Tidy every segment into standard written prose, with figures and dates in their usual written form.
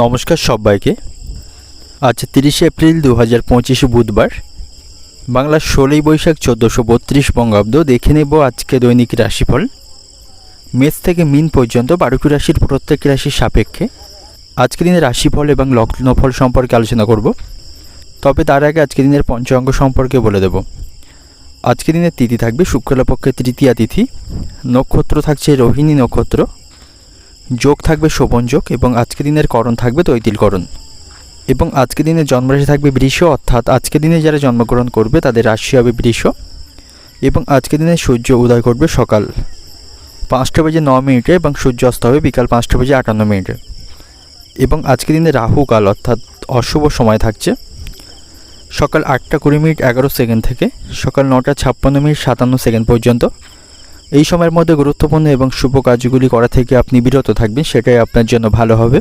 নমস্কার সবাইকে। আজ 30 এপ্রিল 2025 বুধবার, বাংলার 16 বৈশাখ 1432 বঙ্গাব্দ। দেখে নেব আজকে দৈনিক রাশিফল। মেষ থেকে মিন পর্যন্ত 12টি রাশির প্রত্যেক রাশির সাপেক্ষে আজকে দিনের রাশিফল এবং লগ্নফল সম্পর্কে আলোচনা করব। তবে তার আগে আজকে দিনের পঞ্চাঙ্গ সম্পর্কে বলে দেব। আজকে দিনের তিথি থাকবে শুক্লপক্ষের তৃতীয়া তিথি, নক্ষত্র থাকছে রোহিণী নক্ষত্র, যোগ থাকবে শোভন যোগ এবং আজকে দিনের করণ থাকবে তৈতিল করণ। এবং আজকে দিনের জন্মরাশি থাকবে বৃষ, অর্থাৎ আজকে দিনে যারা জন্মগ্রহণ করবে তাদের রাশি হবে বৃষ। এবং আজকে দিনে সূর্য উদয় করবে সকাল 5:09 এবং সূর্য অস্ত হবে বিকাল 5:58। এবং আজকে দিনে রাহু কাল অর্থাৎ অশুভ সময় থাকছে সকাল 8:20:11 থেকে সকাল 9:56:57 পর্যন্ত। এই সময়ের মধ্যে গুরুত্বপূর্ণ এবং শুভ কাজগুলি করা থেকে আপনি বিরত থাকবেন, সেটাই আপনার জন্য ভালো হবে।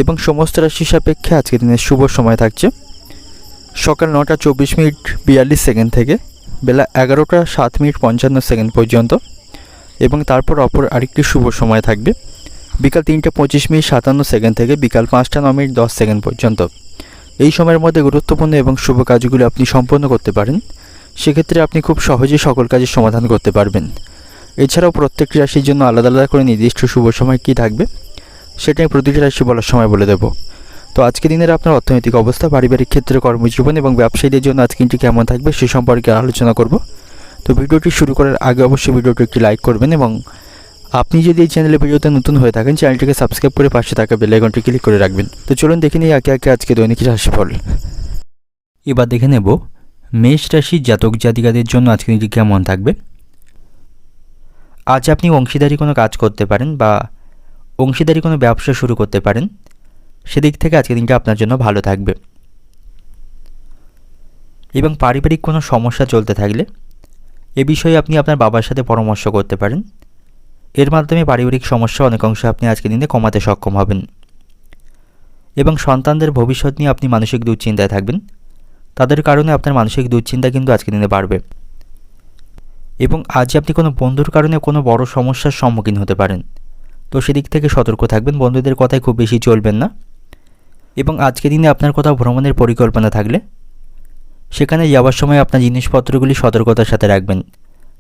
এবং সমস্ত রাশি সাপেক্ষে আজকের দিনের শুভ সময় থাকছে সকাল 9:24:42 থেকে বেলা 11:07:55 পর্যন্ত। এবং তারপর অপর আরেকটি শুভ সময় থাকবে বিকাল 3:25:57 থেকে বিকাল 5:09:10 পর্যন্ত। এই সময়ের মধ্যে গুরুত্বপূর্ণ এবং শুভ কাজগুলি আপনি সম্পন্ন করতে পারেন, সেক্ষেত্রে আপনি খুব সহজেই সকল কাজের সমাধান করতে পারবেন। এছাড়াও প্রত্যেকটি রাশির জন্য আলাদা আলাদা করে নির্দিষ্ট শুভ সময় কী থাকবে সেটাই প্রতিটি রাশি বলার সময় বলে দেব। তো আজকে দিনের আপনার অর্থনৈতিক অবস্থা, পারিবারিক ক্ষেত্রে, কর্মজীবন এবং ব্যবসায়ীদের জন্য আজকে দিনটি কেমন থাকবে সে সম্পর্কে আলোচনা করব। তো ভিডিওটি শুরু করার আগে অবশ্যই ভিডিওটি একটি লাইক করবেন এবং আপনি যদি এই চ্যানেলে ভিডিওতে নতুন হয়ে থাকেন চ্যানেলটিকে সাবস্ক্রাইব করে পাশে থাকা বেল আইকনটি ক্লিক করে রাখবেন। তো চলুন দেখে নিই একে একে আজকে দৈনিক রাশিফল। এবার দেখে নেব মেষ রাশির জাতক জাতিকাদের জন্য আজকে দিনটি কেমন থাকবে। আজ আপনি অংশীদারি কোনো কাজ করতে পারেন বা অংশীদারি কোনো ব্যবসা শুরু করতে পারেন, সেদিক থেকে আজকে দিনটা আপনার জন্য ভালো থাকবে। এবং পারিবারিক কোনো সমস্যা চলতে থাকলে এ বিষয়ে আপনি আপনার বাবার সাথে পরামর্শ করতে পারেন, এর মাধ্যমে পারিবারিক সমস্যা অনেকাংশে আপনি আজকের দিনে কমাতে সক্ষম হবেন। এবং সন্তানদের ভবিষ্যৎ নিয়ে আপনি মানসিক দুশ্চিন্তায় থাকবেন, তাদের কারণে আপনার মানসিক দুশ্চিন্তা কিন্তু আজকের দিনে বাড়বে। এবং আজ আপনি কোনো বন্ধুর কারণে কোনো বড় সমস্যার সম্মুখীন হতে পারেন, তো সেদিক থেকে সতর্ক থাকবেন, বন্ধুদের কথায় খুব বেশি চলবেন না। এবং আজকের দিনে আপনার কোথাও ভ্রমণের পরিকল্পনা থাকলে সেখানে যাওয়ার সময় আপনার জিনিসপত্রগুলি সতর্কতার সাথে রাখবেন,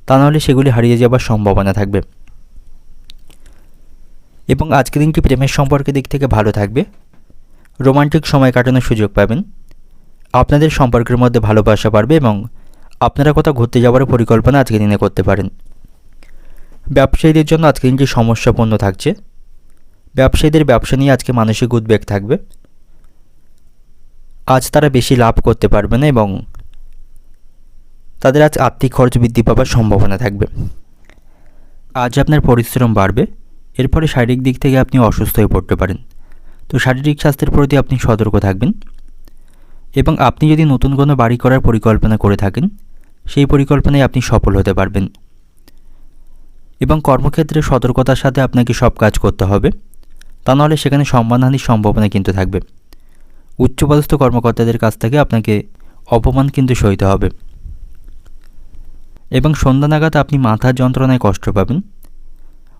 তা নাহলে সেগুলি হারিয়ে যাওয়ার সম্ভাবনা থাকবে। এবং আজকের দিনটি প্রেমের সম্পর্কের দিক থেকে ভালো থাকবে, রোমান্টিক সময় কাটানোর সুযোগ পাবেন, আপনাদের সম্পর্কের মধ্যে ভালোবাসা বাড়বে এবং আপনারা কোথাও ঘুরতে যাওয়ার পরিকল্পনা আজকের দিনে করতে পারেন। ব্যবসায়ীদের জন্য আজকের দিনটি সমস্যাপূর্ণ থাকছে, ব্যবসায়ীদের ব্যবসা নিয়ে আজকে মানসিক উদ্বেগ থাকবে, আজ তারা বেশি লাভ করতে পারবে না এবং তাদের আজ আর্থিক খরচ বৃদ্ধি পাওয়ার সম্ভাবনা থাকবে। আজ আপনার পরিশ্রম বাড়বে, এর ফলে শারীরিক দিক থেকে আপনি অসুস্থ হয়ে পড়তে পারেন, তো শারীরিক স্বাস্থ্যের প্রতি আপনি সতর্ক থাকবেন। এবং আপনি যদি নতুন কোনো বাড়ি করার পরিকল্পনা করে থাকেন সেই পরিকল্পনায় আপনি সফল হতে পারবেন। এবং কর্মক্ষেত্রে সতর্কতার সাথে আপনাকে সব কাজ করতে হবে, তা নাহলে সেখানে সম্মানহানির সম্ভাবনা কিন্তু থাকবে। উচ্চপদস্থ কর্মকর্তাদের কাছ থেকে আপনাকে অপমান কিন্তু সইতে হবে। এবং সন্ধ্যা নাগাদ আপনি মাথার যন্ত্রণায় কষ্ট পাবেন,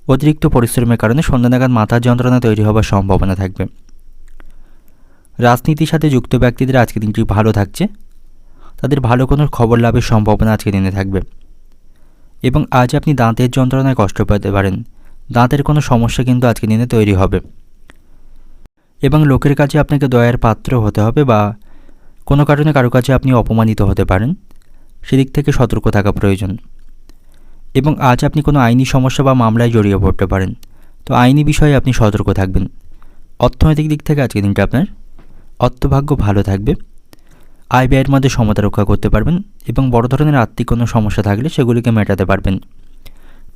অতিরিক্ত পরিশ্রমের কারণে সন্ধ্যা নাগাদ মাথার যন্ত্রণা তৈরি হওয়ার সম্ভাবনা থাকবে। রাজনীতির সাথে যুক্ত ব্যক্তিদের আজকের দিনটি ভালো থাকছে, তাদের ভালো কোনো খবর লাভের সম্ভাবনা আজকের দিনে থাকবে। এবং আজ আপনি দাঁতের যন্ত্রণায় কষ্ট পেতে পারেন, দাঁতের কোনো সমস্যা কিন্তু আজকের দিনে তৈরি হবে। এবং লোকের কাছে আপনাকে দয়ার পাত্র হতে হবে বা কোনো কারণে কারো কাছে আপনি অপমানিত হতে পারেন, সেদিক থেকে সতর্ক থাকা প্রয়োজন। এবং আজ আপনি কোনো আইনি সমস্যা বা মামলায় জড়িয়ে পড়তে পারেন, তো আইনি বিষয়ে আপনি সতর্ক থাকবেন। অর্থনৈতিক দিক থেকে আজকের দিনটা আপনার অর্থভাগ্য ভালো থাকবে, আয় ব্যয়ের মধ্যে সমতা রক্ষা করতে পারবেন এবং বড় ধরনের আর্থিক কোনো সমস্যা থাকলে সেগুলিকে মেটাতে পারবেন।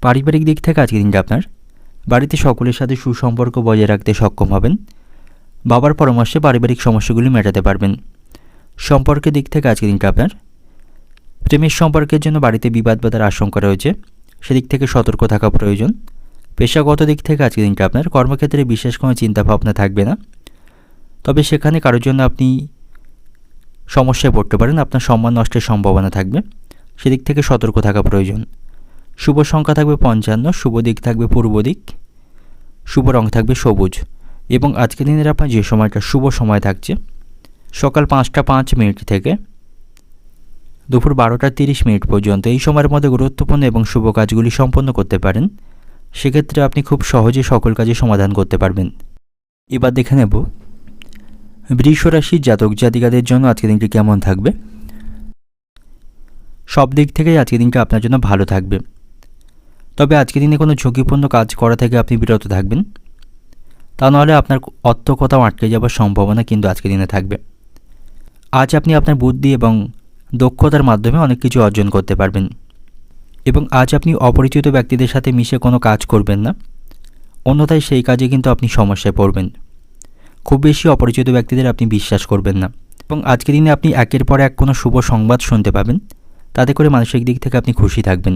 পারিবারিক দিক থেকে আজকের দিনটা আপনার বাড়িতে সকলের সাথে সুসম্পর্ক বজায় রাখতে সক্ষম হবেন, বাবার পরামর্শে পারিবারিক সমস্যাগুলি মেটাতে পারবেন। সম্পর্কের দিক থেকে আজকের দিনটা আপনার প্রেমের সম্পর্কের জন্য বাড়িতে বিবাদ বাধার আশঙ্কা রয়েছে, সেদিক থেকে সতর্ক থাকা প্রয়োজন। পেশাগত দিক থেকে আজকের দিনটা আপনার কর্মক্ষেত্রে বিশেষ কোনো চিন্তাভাবনা থাকবে না, তবে সেখানে কারোর জন্য আপনি সমস্যায় পড়তে পারেন, আপনার সম্মান নষ্টের সম্ভাবনা থাকবে, সেদিক থেকে সতর্ক থাকা প্রয়োজন। শুভ সংখ্যা থাকবে 55, শুভ দিক থাকবে পূর্ব দিক, শুভ রং থাকবে সবুজ এবং আজকের দিনের আপনার যে সময়টা শুভ সময় থাকছে সকাল 5টা 5 মিনিট থেকে দুপুর 12টা 30 মিনিট পর্যন্ত, এই সময়ের মধ্যে গুরুত্বপূর্ণ এবং শুভ কাজগুলি সম্পন্ন করতে পারেন। সেক্ষেত্রে আপনি খুব সহজে সকল কাজে সমাধান করতে পারবেন। এবার দেখে নেব বৃষ রাশির জাতক জাতিকাদের জন্য আজকের দিনটি কেমন থাকবে। সব দিক থেকেই আজকের দিনটা আপনার জন্য ভালো থাকবে, তবে আজকের দিনে কোনো ঝুঁকিপূর্ণ কাজ করা থেকে আপনি বিরত থাকবেন, তা নাহলে আপনার অর্থ কোথাও আটকে যাওয়ার সম্ভাবনা কিন্তু আজকের দিনে থাকবে। আজ আপনি আপনার বুদ্ধি এবং দক্ষতার মাধ্যমে অনেক কিছু অর্জন করতে পারবেন এবং আজ আপনি অপরিচিত ব্যক্তিদের সাথে মিশে কোনো কাজ করবেন না, অন্যথায় সেই কাজে কিন্তু আপনি সমস্যায় পড়বেন। খুব বেশি অপরিচিত ব্যক্তিদের আপনি বিশ্বাস করবেন না এবং আজকের দিনে আপনি একের পর এক কোনো শুভ সংবাদ শুনতে পাবেন, তাতে করে মানসিক দিক থেকে আপনি খুশি থাকবেন।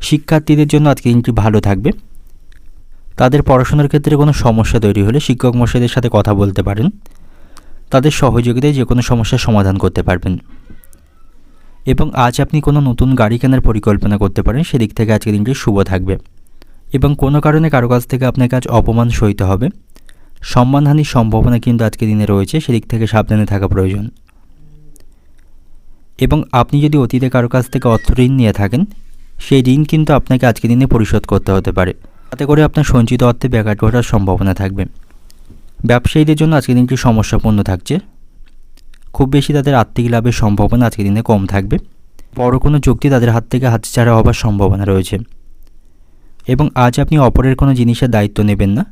শিক্ষার্থীদের জন্য আজকের দিনটি ভালো থাকবে। তাদের পড়াশোনার ক্ষেত্রে কোনো সমস্যা তৈরি হলে শিক্ষক মশাইদের সাথে কথা বলতে পারেন, তাদের সহযোগিতায় যে কোনো সমস্যার সমাধান করতে পারবেন। এবং আজ আপনি কোনো নতুন গাড়ি কেনার পরিকল্পনা করতে পারেন, সেদিক থেকে আজকের দিনটি শুভ থাকবে। এবং কোনো কারণে কারো কাছ থেকে আপনাকে আজ অপমান সইতে হবে, সম্মানহানির সম্ভাবনা কিন্তু আজকের দিনে রয়েছে, সেদিক থেকে সাবধানে থাকা প্রয়োজন। এবং আপনি যদি অতীতে কারো কাছ থেকে অর্থ ঋণ নিয়ে থাকেন, সেই ঋণ কিন্তু আপনাকে আজকের দিনে পরিশোধ করতে হতে পারে, তাতে করে আপনার সঞ্চিত অর্থে ব্যাঘাত ঘটার সম্ভাবনা থাকবে। ব্যবসায়ীদের জন্য আজকের দিনটি সমস্যাপূর্ণ থাকছে, খুব বেশি তাদের আর্থিক লাভের সম্ভাবনা আজকের দিনে কম থাকবে। বড় কোনো যুক্তি তাদের হাত থেকে হাতছাড়া হবার সম্ভাবনা রয়েছে। এবং আজ আপনি অপরের কোনো জিনিসের দায়িত্ব নেবেন না,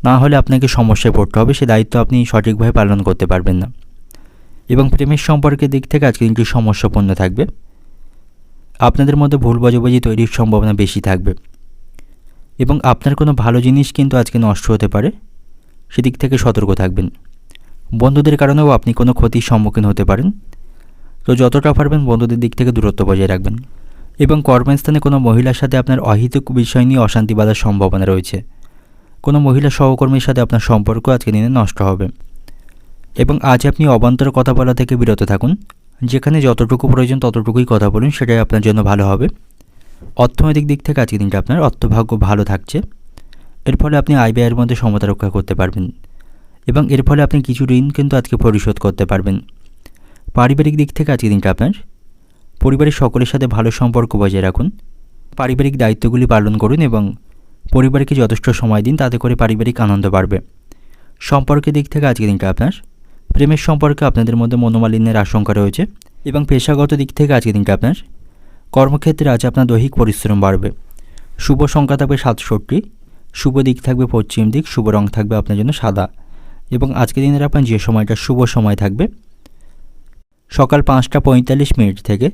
না হলে আপনাকে সমস্যায় পড়তে হবে, সে দায়িত্ব আপনি সঠিকভাবে পালন করতে পারবেন না। এবং প্রেমের সম্পর্কের দিক থেকে আজকের দিনটি সমস্যাপূর্ণ থাকবে, আপনাদের মধ্যে ভুল বোঝাবুঝি তৈরির সম্ভাবনা বেশি থাকবে এবং আপনার কোনো ভালো জিনিস কিন্তু আজকে নষ্ট হতে পারে, সেদিক থেকে সতর্ক থাকবেন। বন্ধুদের কারণেও আপনি কোনো ক্ষতির সম্মুখীন হতে পারেন, তো যতটা পারবেন বন্ধুদের দিক থেকে দূরত্ব বজায় রাখবেন। এবং কর্মস্থানে কোনো মহিলার সাথে আপনার অহিতুক বিষয় নিয়ে অশান্তি বাঁধার সম্ভাবনা রয়েছে, কোনো মহিলা সহকর্মীর সাথে আপনার সম্পর্ক আজকে দিনে নষ্ট হবে। এবং আজ আপনি অবান্তর কথা বলা থেকে বিরত থাকুন, যেখানে যতটুকু প্রয়োজন ততটুকুই কথা বলুন, সেটাই আপনার জন্য ভালো হবে। অর্থনৈতিক দিক থেকে আজকের দিনটা আপনার অর্থভাগ্য ভালো থাকছে, এর ফলে আপনি আয় ব্যয়ের মধ্যে সমতা রক্ষা করতে পারবেন এবং এর ফলে আপনি কিছু ঋণ কিন্তু আজকে পরিশোধ করতে পারবেন। পারিবারিক দিক থেকে আজকের দিনটা আপনার পরিবারের সকলের সাথে ভালো সম্পর্ক বজায় রাখুন, পারিবারিক দায়িত্বগুলি পালন করুন এবং পরিবারকে যথেষ্ট সময় দিন, তাতে করে পারিবারিক আনন্দ বাড়বে। সম্পর্কের দিক থেকে আজকের দিনটা আপনার প্রেমের সম্পর্কে আপনাদের মধ্যে মনোমালিন্যের আশঙ্কা রয়েছে এবং পেশাগত দিক থেকে আজকের দিনটা আপনার কর্মক্ষেত্রে আজ আপনার দৈহিক পরিশ্রম বাড়বে। শুভ সংখ্যা থাকবে 67, শুভ দিক থাকবে পশ্চিম দিক, শুভ রং থাকবে আপনার জন্য সাদা। এবং আজকের দিনের আপনার যে সময়টা শুভ সময় থাকবে সকাল 5টা 45 মিনিট থেকে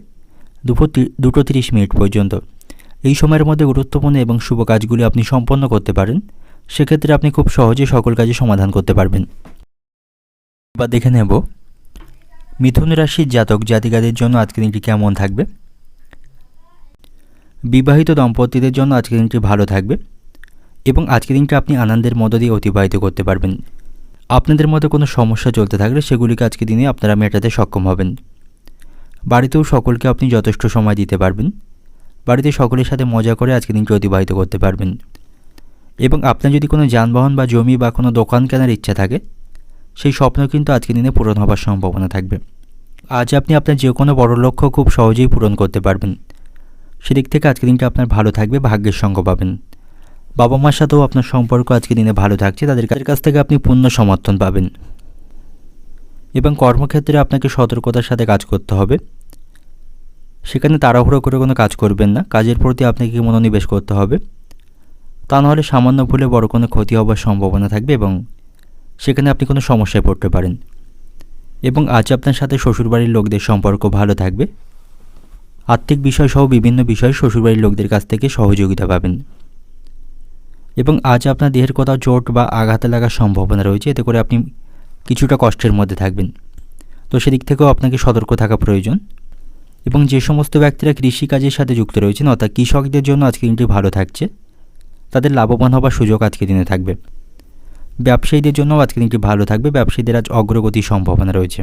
দুপুর 2টো 30 মিনিট পর্যন্ত, এই সময়ের মধ্যে গুরুত্বপূর্ণ এবং শুভ কাজগুলি আপনি সম্পন্ন করতে পারেন, সেক্ষেত্রে আপনি খুব সহজে সকল কাজে সমাধান করতে পারবেন। এবার দেখে নেব মিথুন রাশির জাতক জাতিকাদের জন্য আজকের দিনটি কেমন থাকবে। বিবাহিত দম্পতিদের জন্য আজকের দিনটি ভালো থাকবে এবং আজকের দিনটা আপনি আনন্দের মধ্য দিয়ে অতিবাহিত করতে পারবেন। আপনাদের মধ্যে কোনো সমস্যা চলতে থাকলে সেগুলিকে আজকের দিনে আপনারা মেটাতে সক্ষম হবেন। বাড়িতেও সকলকে আপনি যথেষ্ট সময় দিতে পারবেন, বাড়িতে সকলের সাথে মজা করে আজকের দিনটি অতিবাহিত করতে পারবেন। এবং আপনার যদি কোনো যানবাহন বা জমি বা কোনো দোকান কেনার ইচ্ছা থাকে, সেই স্বপ্ন কিন্তু আজকের দিনে পূরণ হবার সম্ভাবনা থাকবে। আজ আপনি আপনার যে কোনো বড় লক্ষ্য খুব সহজেই পূরণ করতে পারবেন, সেদিক থেকে আজকের দিনটা আপনার ভালো থাকবে, ভাগ্যের সঙ্গ পাবেন। বাবা মার সাথেও আপনার সম্পর্ক আজকের দিনে ভালো থাকছে, তাদের কাছ থেকে আপনি পূর্ণ সমর্থন পাবেন। এবং কর্মক্ষেত্রে আপনাকে সতর্কতার সাথে কাজ করতে হবে, সেখানে তাড়াহুড়ো করে কোনো কাজ করবেন না, কাজের প্রতি আপনাকে মনোনিবেশ করতে হবে, তা নাহলে সামান্য ভুলে বড় কোনো ক্ষতি হবার সম্ভাবনা থাকবে এবং সেখানে আপনি কোনো সমস্যায় পড়তে পারেন। এবং আজ আপনার সাথে শ্বশুরবাড়ির লোকদের সম্পর্ক ভালো থাকবে, আর্থিক বিষয় সহ বিভিন্ন বিষয়ে শ্বশুরবাড়ির লোকদের কাছ থেকে সহযোগিতা পাবেন। এবং আজ আপনার দেহের কোথাও চোট বা আঘাতে লাগার সম্ভাবনা রয়েছে, এতে করে আপনি কিছুটা কষ্টের মধ্যে থাকবেন, তো সেদিক থেকেও আপনাকে সতর্ক থাকা প্রয়োজন। এবং যে সমস্ত ব্যক্তিরা কৃষিকাজের সাথে যুক্ত রয়েছেন অর্থাৎ কৃষকদের জন্য আজকের দিনটি ভালো থাকছে, তাদের লাভবান হবার সুযোগ আজকের দিনে থাকবে। ব্যবসায়ীদের জন্যও আজকের দিনটি ভালো থাকবে, ব্যবসায়ীদের আজ অগ্রগতির সম্ভাবনা রয়েছে।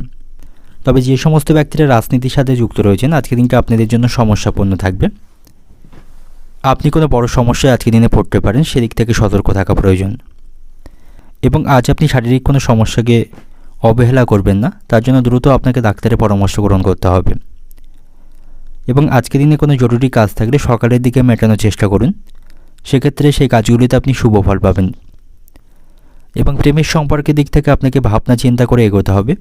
তবে যে সমস্ত ব্যক্তিরা রাজনীতির সাথে যুক্ত রয়েছেন আজকের দিনটা আপনাদের জন্য সমস্যাপূর্ণ থাকবে, আপনি কোনো বড় সমস্যায় আজকের দিনে পড়তে পারেন, সেদিক থেকে সতর্ক থাকা প্রয়োজন। এবং আজ আপনি শারীরিক কোনো সমস্যাকে অবহেলা করবেন না, তার জন্য দ্রুত আপনাকে ডাক্তারের পরামর্শ গ্রহণ করতে হবে। এবং আজকের দিনে কোনো জরুরি কাজ থাকলে সকালের দিকে মেটানোর চেষ্টা করুন, সেক্ষেত্রে সেই কাজগুলিতে আপনি শুভ ফল পাবেন। এবং প্রেমের সম্পর্কের দিক থেকে আপনাকে ভাবনা চিন্তা করে এগোতে হবে।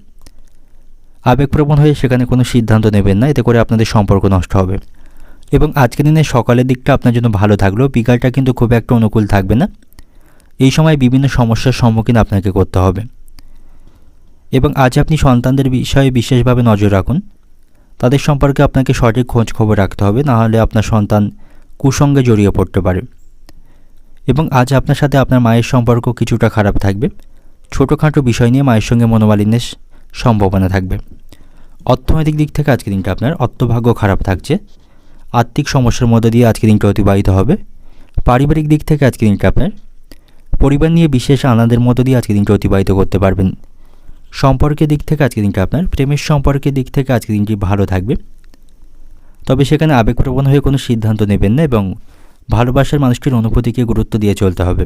আবেগপ্রবণ হয়ে সেখানে কোনো সিদ্ধান্ত নেবেন না, এতে করে আপনাদের সম্পর্ক নষ্ট হবে। এবং আজকের দিনে সকালের দিকটা আপনার জন্য ভালো থাকলেও বিকালটা কিন্তু খুব একটা অনুকূল থাকবে না। এই সময় বিভিন্ন সমস্যার সম্মুখীন আপনাকে করতে হবে। এবং আজ আপনি সন্তানদের বিষয়ে বিশেষভাবে নজর রাখুন, তাদের সম্পর্কে আপনাকে সঠিক খোঁজ খবর রাখতে হবে, নাহলে আপনার সন্তান কুসঙ্গে জড়িয়ে পড়তে পারে। এবং আজ আপনার সাথে আপনার মায়ের সম্পর্ক কিছুটা খারাপ থাকবে, ছোটোখাটো বিষয় নিয়ে মায়ের সঙ্গে মনোমালিন্যের সম্ভাবনা থাকবে। অর্থনৈতিক দিক থেকে আজকের দিনটা আপনার অর্থভাগ্য খারাপ থাকছে, আর্থিক সমস্যার মধ্যে দিয়ে আজকের দিনটা অতিবাহিত হবে। পারিবারিক দিক থেকে আজকের দিনটা আপনার পরিবার নিয়ে বিশেষ আনন্দের মধ্য দিয়ে আজকের দিনটা অতিবাহিত করতে পারবেন। সম্পর্কের দিক থেকে আজকের দিনটা আপনার প্রেমের সম্পর্কের দিক থেকে আজকের দিনটি ভালো থাকবে, তবে সেখানে আবেগপ্রবণ হয়ে কোনো সিদ্ধান্ত নেবেন না এবং ভালোবাসার মানুষটির অনুভূতিকে গুরুত্ব দিয়ে চলতে হবে।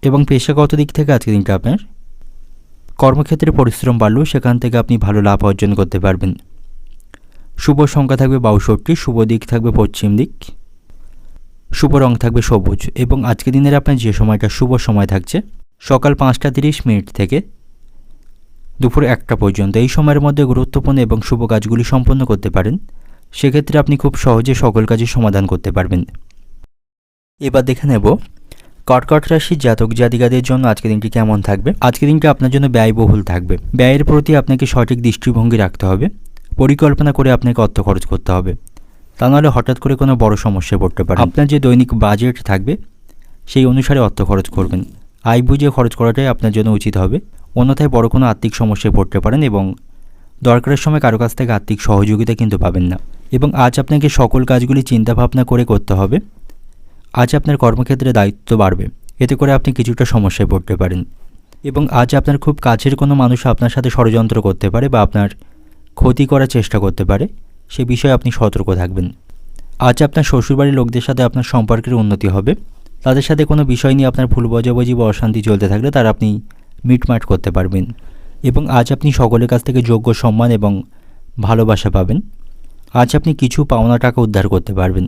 এবং পেশাগত দিক থেকে আজকের দিনটা আপনার কর্মক্ষেত্রে পরিশ্রম বাড়লেও সেখান থেকে আপনি ভালো লাভ অর্জন করতে পারবেন। শুভ সংখ্যা থাকবে 62, শুভ দিক থাকবে পশ্চিম দিক, শুভ রং থাকবে সবুজ। এবং আজকের দিনের আপনার যে সময়টা শুভ সময় থাকছে সকাল 5টা 30 মিনিট থেকে দুপুর 1টা পর্যন্ত, এই সময়ের মধ্যে গুরুত্বপূর্ণ এবং শুভ কাজগুলি সম্পন্ন করতে পারেন। সেক্ষেত্রে আপনি খুব সহজে সকল কাজের সমাধান করতে পারবেন। এবার দেখে নেব কর্কট রাশির জাতক জাতিকাদের জন্য আজকের দিনটি কেমন থাকবে। আজকের দিনটি আপনার জন্য ব্যয়বহুল থাকবে। ব্যয়ের প্রতি আপনাকে সঠিক দৃষ্টিভঙ্গি রাখতে হবে, পরিকল্পনা করে আপনাকে অর্থ খরচ করতে হবে, তা নাহলে হঠাৎ করে কোনো বড় সমস্যায় পড়তে পারে। আপনার যে দৈনিক বাজেট থাকবে সেই অনুসারে অর্থ খরচ করবেন, আয় বুঝে খরচ করাটাই আপনার জন্য উচিত হবে, অন্যথায় বড় কোনো আর্থিক সমস্যায় পড়তে পারেন এবং দরকারের সময় কারো কাছ থেকে আর্থিক সহযোগিতা কিন্তু পাবেন না। এবং আজ আপনাকে সকল কাজগুলি চিন্তাভাবনা করে করতে হবে। আজ আপনার কর্মক্ষেত্রে দায়িত্ব বাড়বে, এতে করে আপনি কিছুটা সমস্যায় পড়তে পারেন। এবং আজ আপনার খুব কাছের কোনো মানুষ আপনার সাথে ষড়যন্ত্র করতে পারে বা আপনার ক্ষতি করার চেষ্টা করতে পারে, সে বিষয়ে আপনি সতর্ক থাকবেন। আজ আপনার শ্বশুরবাড়ির লোকদের সাথে আপনার সম্পর্কের উন্নতি হবে, তাদের সাথে কোনো বিষয় নিয়ে আপনার ভুল বোঝাবুঝি বা অশান্তি চলতে থাকলে তার আপনি মিটমাট করতে পারবেন। এবং আজ আপনি সকলের কাছ থেকে যোগ্য সম্মান এবং ভালোবাসা পাবেন। আজ আপনি কিছু পাওনা টাকা উদ্ধার করতে পারবেন।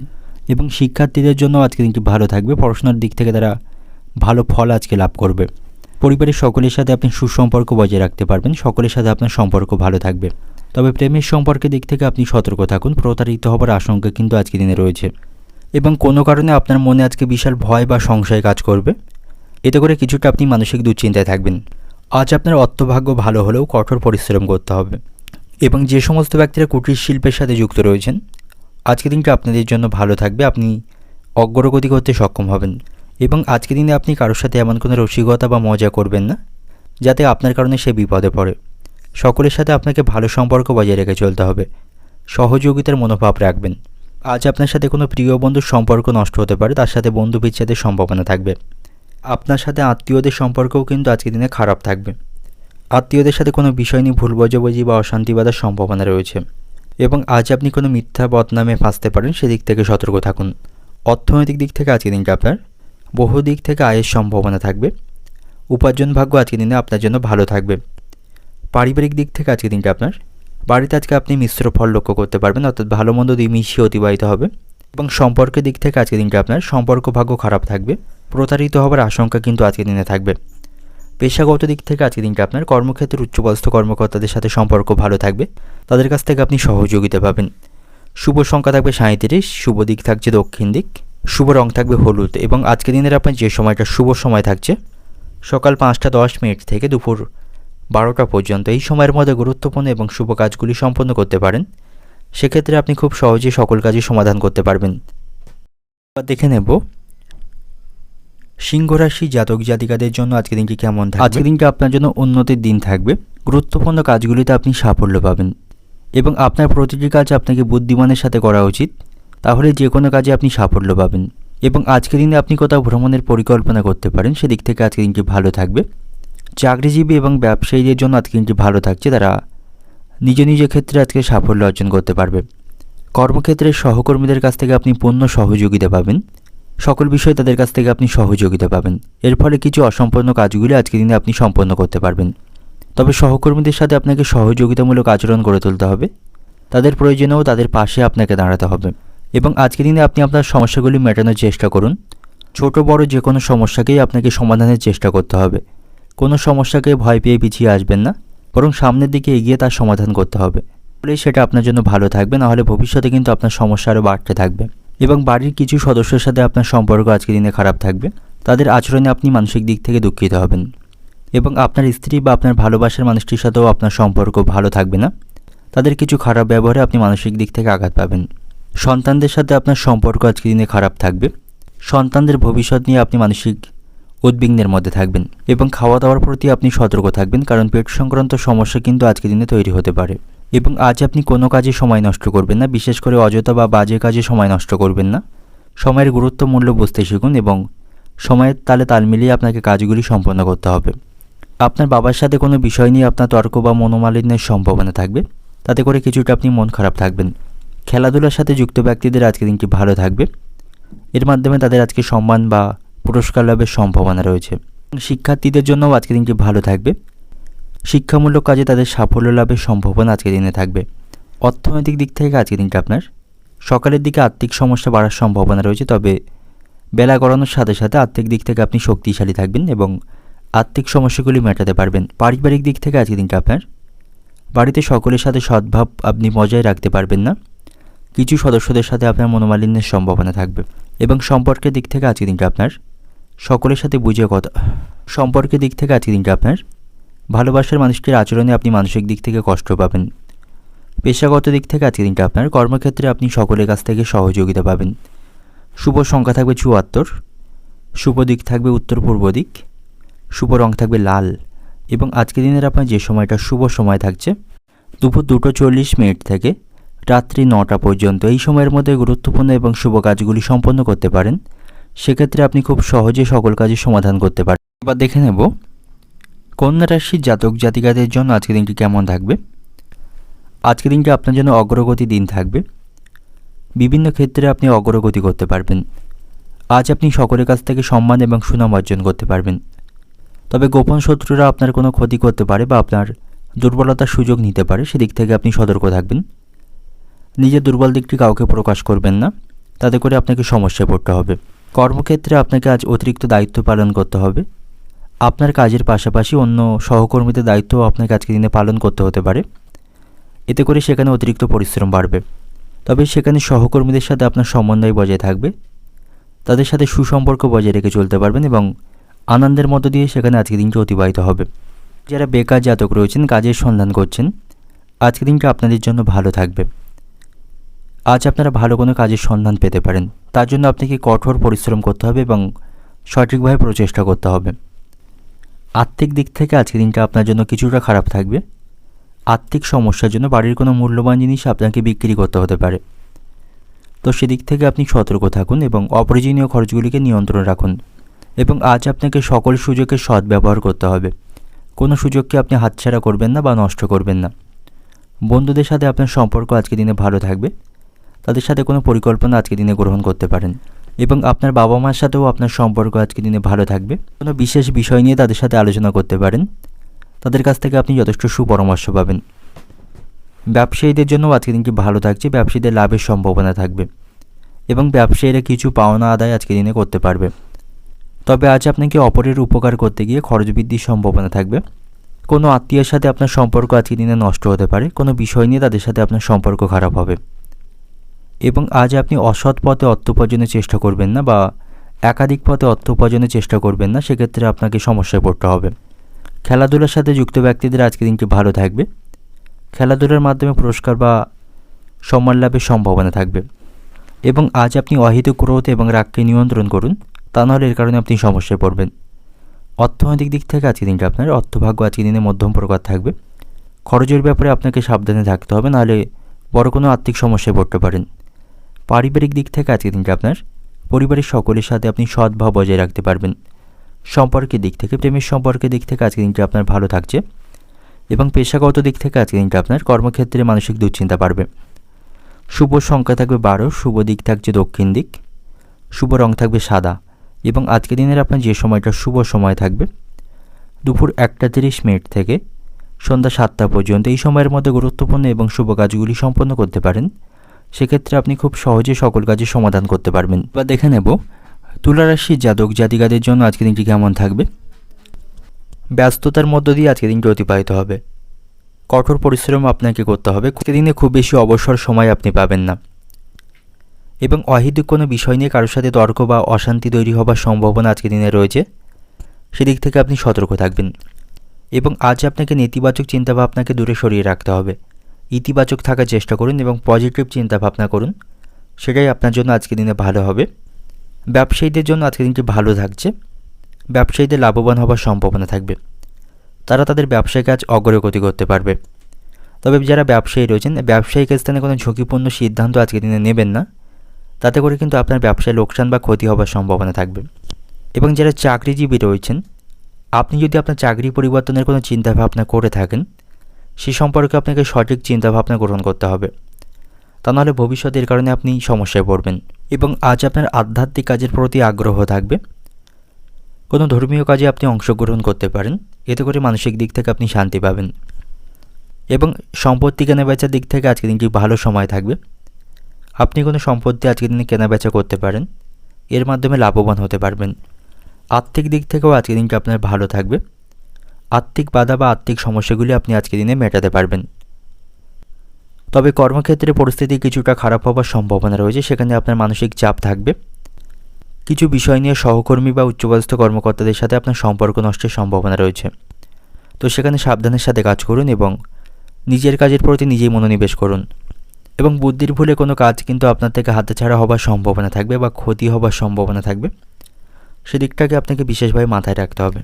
এবং শিক্ষার্থীদের জন্য আজকে দিনটি ভালো থাকবে, পড়াশোনার দিক থেকে তারা ভালো ফল আজকে লাভ করবে। পরিবারের সকলের সাথে আপনি সুসম্পর্ক বজায় রাখতে পারবেন, সকলের সাথে আপনার সম্পর্ক ভালো থাকবে। তবে প্রেমের সম্পর্কের দিক থেকে আপনি সতর্ক থাকুন, প্রতারিত হবার আশঙ্কা কিন্তু আজকের দিনে রয়েছে। এবং কোনো কারণে আপনার মনে আজকে বিশাল ভয় বা সংশয় কাজ করবে, এতে করে কিছুটা আপনি মানসিক দুশ্চিন্তায় থাকবেন। আজ আপনার অর্থভাগ্য ভালো হলেও কঠোর পরিশ্রম করতে হবে। এবং যে সমস্ত ব্যক্তিরা কুটির শিল্পের সাথে যুক্ত রয়েছেন আজকের দিনটা আপনাদের জন্য ভালো থাকবে, আপনি অগ্রগতি করতে সক্ষম হবেন। এবং আজকের দিনে আপনি কারোর সাথে এমন কোনো রসিকতা বা মজা করবেন না যাতে আপনার কারণে সে বিপদে পড়ে। সকলের সাথে আপনাকে ভালো সম্পর্ক বজায় রেখে চলতে হবে, সহযোগিতার মনোভাব রাখবেন। আজ আপনার সাথে কোনো প্রিয় বন্ধুর সম্পর্ক নষ্ট হতে পারে, তার সাথে বন্ধু বিচ্ছেদের সম্ভাবনা থাকবে। আপনার সাথে আত্মীয়দের সম্পর্কও কিন্তু আজকের দিনে খারাপ থাকবে। আত্মীয়দের সাথে কোনো বিষয় নিয়ে ভুল বোঝাবুঝি বা অশান্তি বাঁধার সম্ভাবনা রয়েছে। এবং আজ আপনি কোনো মিথ্যা বদনামে ফাঁসতে পারেন, সেদিক থেকে সতর্ক থাকুন। অর্থনৈতিক দিক থেকে আজকের দিনটা আপনার বহু দিক থেকে আয়ের সম্ভাবনা থাকবে। উপার্জন ভাগ্য আজকের দিনে আপনার জন্য ভালো থাকবে। পারিবারিক দিক থেকে আজকের দিনটা আপনার বাড়িতে আজকে আপনি মিশ্র ফল লক্ষ্য করতে পারবেন, অর্থাৎ ভালো মন্দ দুই মিশিয়ে অতিবাহিত হবে। এবং সম্পর্কের দিক থেকে আজকের দিনটা আপনার সম্পর্ক ভাগ্য খারাপ থাকবে, প্রতারিত হবার আশঙ্কা কিন্তু আজকের দিনে থাকবে। পেশাগত দিক থেকে আজকের দিনটা আপনার কর্মক্ষেত্রে উচ্চপদস্থ কর্মকর্তাদের সাথে সম্পর্ক ভালো থাকবে, তাদের কাছ থেকে আপনি সহযোগিতা পাবেন। শুভ সংখ্যা থাকবে 37, শুভ দিক থাকছে দক্ষিণ দিক, শুভ রং থাকবে হলুদ। এবং আজকের দিনের আপনার যে সময়টা শুভ সময় থাকছে সকাল 5টা 10 মিনিট থেকে দুপুর 12টা পর্যন্ত, এই সময়ের মধ্যে গুরুত্বপূর্ণ এবং শুভ কাজগুলি সম্পন্ন করতে পারেন। সেক্ষেত্রে আপনি খুব সহজে সকল কাজই সমাধান করতে পারবেন। এবার দেখে নেব সিংহ রাশি জাতক জাতিকাদের জন্য আজকের দিনটি কেমন থাকবে। আজকের দিনটি আপনার জন্য উন্নতির দিন থাকবে, গুরুত্বপূর্ণ কাজগুলিতে আপনি সাফল্য পাবেন। এবং আপনার প্রতিটি কাজ আপনাকে বুদ্ধিমানের সাথে করা উচিত, তাহলে যে কোনো কাজে আপনি সাফল্য পাবেন। এবং আজকের দিনে আপনি কোথাও ভ্রমণের পরিকল্পনা করতে পারেন, সেদিক থেকে আজকের দিনটি ভালো থাকবে। চাকরিজীবী এবং ব্যবসায়ীদের জন্য আজকের দিনটি ভালো থাকছে, তারা নিজ নিজ ক্ষেত্রে আজকে সাফল্য অর্জন করতে পারবে। কর্মক্ষেত্রের সহকর্মীদের কাছ থেকে আপনি পূর্ণ সহযোগিতা পাবেন। সকল বিষয়ে তাদের কাছ থেকে আপনি সহযোগিতা পাবেন। এর ফলে কিছু অসম্পূর্ণ কাজগুলি আজকের দিনে আপনি সম্পন্ন করতে পারবেন। তবে সহকর্মীদের সাথে আপনাকে সহযোগিতামূলক আচরণ গড়ে তুলতে হবে। তাদের প্রয়োজনেও তাদের পাশে আপনাকে দাঁড়াতে হবে এবং আজকের দিনে আপনি আপনার সমস্যাগুলি মেটানোর চেষ্টা করুন। ছোট বড় যে কোনো সমস্যাকেই আপনাকে সমাধানের চেষ্টা করতে হবে। কোনো সমস্যাকে ভয় পেয়ে পিছিয়ে আসবেন না, বরং সামনের দিকে এগিয়ে তার সমাধান করতে হবে। ফলে সেটা আপনার জন্য ভালো থাকবে, নাহলে ভবিষ্যতে কিন্তু আপনার সমস্যা আরও বাড়তে থাকবে। এবং বাড়ির কিছু সদস্যের সাথে আপনার সম্পর্ক আজকের দিনে খারাপ থাকবে। তাদের আচরণে আপনি মানসিক দিক থেকে দুঃখিত হবেন এবং আপনার স্ত্রী বা আপনার ভালোবাসার মানুষটির সাথেও আপনার সম্পর্ক ভালো থাকবে না। তাদের কিছু খারাপ ব্যবহারে আপনি মানসিক দিক থেকে আঘাত পাবেন। সন্তানদের সাথে আপনার সম্পর্ক আজকের দিনে খারাপ থাকবে। সন্তানদের ভবিষ্যৎ নিয়ে আপনি মানসিক উদ্বিগ্নের মধ্যে থাকবেন এবং খাওয়া দাওয়ার প্রতি আপনি সতর্ক থাকবেন, কারণ পেট সংক্রান্ত সমস্যা কিন্তু আজকের দিনে তৈরি হতে পারে। এবং আজ আপনি কোনো কাজে সময় নষ্ট করবেন না, বিশেষ করে অযথা বা বাজে কাজে সময় নষ্ট করবেন না। সময়ের গুরুত্ব মূল্য বুঝতে শিখুন এবং সময়ের তালে তাল মিলিয়ে আপনাকে কাজগুলি সম্পন্ন করতে হবে। আপনার বাবার সাথে কোনো বিষয় নিয়ে আপনার তর্ক বা মনোমালিন্যের সম্ভাবনা থাকবে, তাতে করে কিছুটা আপনি মন খারাপ থাকবেন। খেলাধুলার সাথে যুক্ত ব্যক্তিদের আজকের দিনটি ভালো থাকবে। এর মাধ্যমে তাদের আজকে সম্মান বা পুরস্কার লাভের সম্ভাবনা রয়েছে। শিক্ষার্থীদের জন্যও আজকের দিনটি ভালো থাকবে। শিক্ষামূলক কাজে তাদের সাফল্য লাভের সম্ভাবনা আজকের দিনে থাকবে। অর্থনৈতিক দিক থেকে আজকের দিনটা আপনার সকালের দিকে আর্থিক সমস্যা বাড়ার সম্ভাবনা রয়েছে, তবে বেলা গড়ানোর সাথে সাথে আর্থিক দিক থেকে আপনি শক্তিশালী থাকবেন এবং আর্থিক সমস্যাগুলি মেটাতে পারবেন। পারিবারিক দিক থেকে আজকের দিনটা আপনার বাড়িতে সকলের সাথে সদ্ভাব আপনি বজায় রাখতে পারবেন না। কিছু সদস্যদের সাথে আপনার মনোমালিন্যের সম্ভাবনা থাকবে এবং সম্পর্কের দিক থেকে আজকের দিনটা আপনার সকলের সাথে বুঝে কথা সম্পর্কের দিক থেকে আজকের দিনটা আপনার ভালোবাসার মানুষটির আচরণে আপনি মানসিক দিক থেকে কষ্ট পাবেন। পেশাগত দিক থেকে আজকের দিনটা আপনার কর্মক্ষেত্রে আপনি সকলের কাছ থেকে সহযোগিতা পাবেন। শুভ সংখ্যা থাকবে ৭৪, শুভ দিক থাকবে উত্তর পূর্ব দিক, শুভ রং থাকবে লাল এবং আজকের দিনের আপনার যে সময়টা শুভ সময় থাকছে দুপুর 2:40 থেকে রাত্রি 9টা পর্যন্ত। এই সময়ের মধ্যে গুরুত্বপূর্ণ এবং শুভ কাজগুলি সম্পন্ন করতে পারেন। সেক্ষেত্রে আপনি খুব সহজে সকল কাজের সমাধান করতে পারেন। এবার দেখে নেব কন্যা রাশির জাতক জাতিকাদের জন্য আজকের দিনটি কেমন থাকবে। আজকের দিনটি আপনার জন্য অগ্রগতি দিন থাকবে। বিভিন্ন ক্ষেত্রে আপনি অগ্রগতি করতে পারবেন। আজ আপনি সকলের কাছ থেকে সম্মান এবং সুনাম অর্জন করতে পারবেন। তবে গোপন শত্রুরা আপনার কোনো ক্ষতি করতে পারে বা আপনার দুর্বলতার সুযোগ নিতে পারে, সেদিক থেকে আপনি সতর্ক থাকবেন। নিজের দুর্বল দিকটি কাউকে প্রকাশ করবেন না, তাতে করে আপনাকে সমস্যায় পড়তে হবে। কর্মক্ষেত্রে আপনাকে আজ অতিরিক্ত দায়িত্ব পালন করতে হবে। আপনার কাজের পাশাপাশি অন্য সহকর্মীদের দায়িত্বও আপনাকে আজকের দিনে পালন করতে হতে পারে। এতে করে সেখানে অতিরিক্ত পরিশ্রম বাড়বে। তবে সেখানে সহকর্মীদের সাথে আপনার সমন্বয় বজায় থাকবে। তাদের সাথে সুসম্পর্ক বজায় রেখে চলতে পারবেন এবং আনন্দের মধ্য দিয়ে সেখানে আজকের দিনটি অতিবাহিত হবে। যারা বেকার জাতক রয়েছেন, কাজের সন্ধান করছেন, আজকের দিনটা আপনাদের জন্য ভালো থাকবে। আজ আপনারা ভালো কোনো কাজের সন্ধান পেতে পারেন। তার জন্য আপনাকে কঠোর পরিশ্রম করতে হবে এবং সঠিকভাবে প্রচেষ্টা করতে হবে। আর্থিক দিক থেকে আজকের দিনটা আপনার জন্য কিছুটা খারাপ থাকবে। আর্থিক সমস্যার জন্য বাড়ির কোনো মূল্যবান জিনিস আপনাকে বিক্রি করতে হতে পারে। তো সেদিক থেকে আপনি সতর্ক থাকুন এবং অপ্রয়োজনীয় খরচগুলিকে নিয়ন্ত্রণে রাখুন। এবং আজ আপনাকে সকল সুযোগের সদ্ব্যবহার করতে হবে। কোনো সুযোগকে আপনি হাতছাড়া করবেন না বা নষ্ট করবেন না। বন্ধুদের সাথে আপনার সম্পর্ক আজকের দিনে ভালো থাকবে। তাদের সাথে কোনো পরিকল্পনা আজকের দিনে গ্রহণ করতে পারেন এবং আপনার বাবা মার সাথেও আপনার সম্পর্ক আজকের দিনে ভালো থাকবে। কোনো বিশেষ বিষয় নিয়ে তাদের সাথে আলোচনা করতে পারেন। তাদের কাছ থেকে আপনি যথেষ্ট সুপরামর্শ পাবেন। ব্যবসায়ীদের জন্য আজকের দিনটি ভালো থাকছে। ব্যবসায়ীদের লাভের সম্ভাবনা থাকবে এবং ব্যবসায়ীরা কিছু পাওনা আদায় আজকের দিনে করতে পারবে। তবে আজ আপনাকে অপরের উপকার করতে গিয়ে খরচ বৃদ্ধির সম্ভাবনা থাকবে। কোনো আত্মীয়ের সাথে আপনার সম্পর্ক আজকের দিনে নষ্ট হতে পারে। কোনো বিষয় নিয়ে তাদের সাথে আপনার সম্পর্ক খারাপ হবে এবং আজ আপনি অসৎ পথে অর্থ উপার্জনের চেষ্টা করবেন না বা একাধিক পথে অর্থ উপার্জনের চেষ্টা করবেন না। সেক্ষেত্রে আপনাকে সমস্যায় পড়তে হবে। খেলাধুলার সাথে যুক্ত ব্যক্তিদের আজকের দিনটি ভালো থাকবে। খেলাধুলার মাধ্যমে পুরস্কার বা সম্মান লাভের সম্ভাবনা থাকবে এবং আজ আপনি অহেতুক ক্রোধ এবং রাগকে নিয়ন্ত্রণ করুন, তা নাহলে এর কারণে আপনি সমস্যায় পড়বেন। অর্থনৈতিক দিক থেকে আজকের দিনটা আপনার অর্থভাগ্য আজকের দিনে মধ্যম প্রকার থাকবে। খরচের ব্যাপারে আপনাকে সাবধানে থাকতে হবে, নাহলে বড় কোনো আর্থিক সমস্যায় পড়তে পারেন। পারিবারিক দিক থেকে আজকের দিনটা আপনার পরিবারের সকলের সাথে আপনি সদ্ভাব বজায় রাখতে পারবেন। সম্পর্কের দিক থেকে প্রেমের সম্পর্কের দিক থেকে আজকের দিনটা আপনার ভালো থাকছে এবং পেশাগত দিক থেকে আজকের দিনটা আপনার কর্মক্ষেত্রে মানসিক দুশ্চিন্তা বাড়বে। শুভ সংখ্যা থাকবে 12, শুভ দিক থাকছে দক্ষিণ দিক, শুভ রং থাকবে সাদা। এবং আজকের দিনের আপনার যে সময়টা শুভ সময় থাকবে দুপুর 1:30 থেকে সন্ধ্যা 7টা পর্যন্ত। এই সময়ের মধ্যে গুরুত্বপূর্ণ এবং শুভ কাজগুলি সম্পন্ন করতে পারেন। সেক্ষেত্রে আপনি খুব সহজে সকল কাজের সমাধান করতে পারবেন। এবার দেখে নেব তুলা রাশির জাতক জাতিকাদের জন্য আজকের দিনটি কেমন থাকবে। ব্যস্ততার মধ্য দিয়ে আজকের দিনটি অতিবাহিত হবে। কঠোর পরিশ্রম আপনাকে করতে হবে। আজকের দিনে খুব বেশি অবসর সময় আপনি পাবেন না এবং অহেতুক কোনো বিষয় নিয়ে কারোর সাথে তর্ক বা অশান্তি তৈরি হবার সম্ভাবনা আজকের দিনে রয়েছে। সেদিক থেকে আপনি সতর্ক থাকবেন এবং আজ আপনাকে নেতিবাচক চিন্তাভাবনাকে দূরে সরিয়ে রাখতে হবে। ইতিবাচক থাকার চেষ্টা করুন এবং পজিটিভ চিন্তাভাবনা করুন, সেটাই আপনার জন্য আজকের দিনে ভালো হবে। ব্যবসায়ীদের জন্য আজকের দিনটি ভালো থাকছে। ব্যবসায়ীদের লাভবান হবার সম্ভাবনা থাকবে। তারা তাদের ব্যবসায় কাজ অগ্রগতি করতে পারবে। তবে যারা ব্যবসায়ী রয়েছেন, ব্যবসায়িক স্থানে কোনো ঝুঁকিপূর্ণ সিদ্ধান্ত আজকের দিনে নেবেন না, তাতে করে কিন্তু আপনার ব্যবসায় লোকসান বা ক্ষতি হবার সম্ভাবনা থাকবে। এবং যারা চাকরিজীবী রয়েছেন, আপনি যদি আপনার চাকরি পরিবর্তনের কোনো চিন্তাভাবনা করে থাকেন, সে সম্পর্কে আপনাকে সঠিক চিন্তাভাবনা গ্রহণ করতে হবে। তা নাহলে ভবিষ্যতের কারণে আপনি সমস্যায় পড়বেন। এবং আজ আপনার আধ্যাত্মিক কাজের প্রতি আগ্রহ থাকবে। কোনো ধর্মীয় কাজে আপনি অংশগ্রহণ করতে পারেন, এতে করে মানসিক দিক থেকে আপনি শান্তি পাবেন। এবং সম্পত্তি কেনাবেচার দিক থেকে আজকের দিনটি ভালো সময় থাকবে। আপনি কোনো সম্পত্তি আজকের দিনে কেনাবেচা করতে পারেন, এর মাধ্যমে লাভবান হতে পারবেন। আর্থিক দিক থেকেও আজকের দিনটি আপনার ভালো থাকবে। আর্থিক বাধা বা আর্থিক সমস্যাগুলি আপনি আজকের দিনে মেটাতে পারবেন। তবে কর্মক্ষেত্রে পরিস্থিতি কিছুটা খারাপ হবার সম্ভাবনা রয়েছে, সেখানে আপনার মানসিক চাপ থাকবে। কিছু বিষয় নিয়ে সহকর্মী বা উচ্চপদস্থ কর্মকর্তাদের সাথে আপনার সম্পর্ক নষ্টের সম্ভাবনা রয়েছে। তো সেখানে সাবধানের সাথে কাজ করুন এবং নিজের কাজের প্রতি নিজেই মনোনিবেশ করুন। এবং বুদ্ধির ভুলে কোনো কাজ কিন্তু আপনার থেকে হাতছাড়া হবার সম্ভাবনা থাকবে বা ক্ষতি হবার সম্ভাবনা থাকবে। সেদিকটাকে আপনাকে বিশেষভাবে মাথায় রাখতে হবে।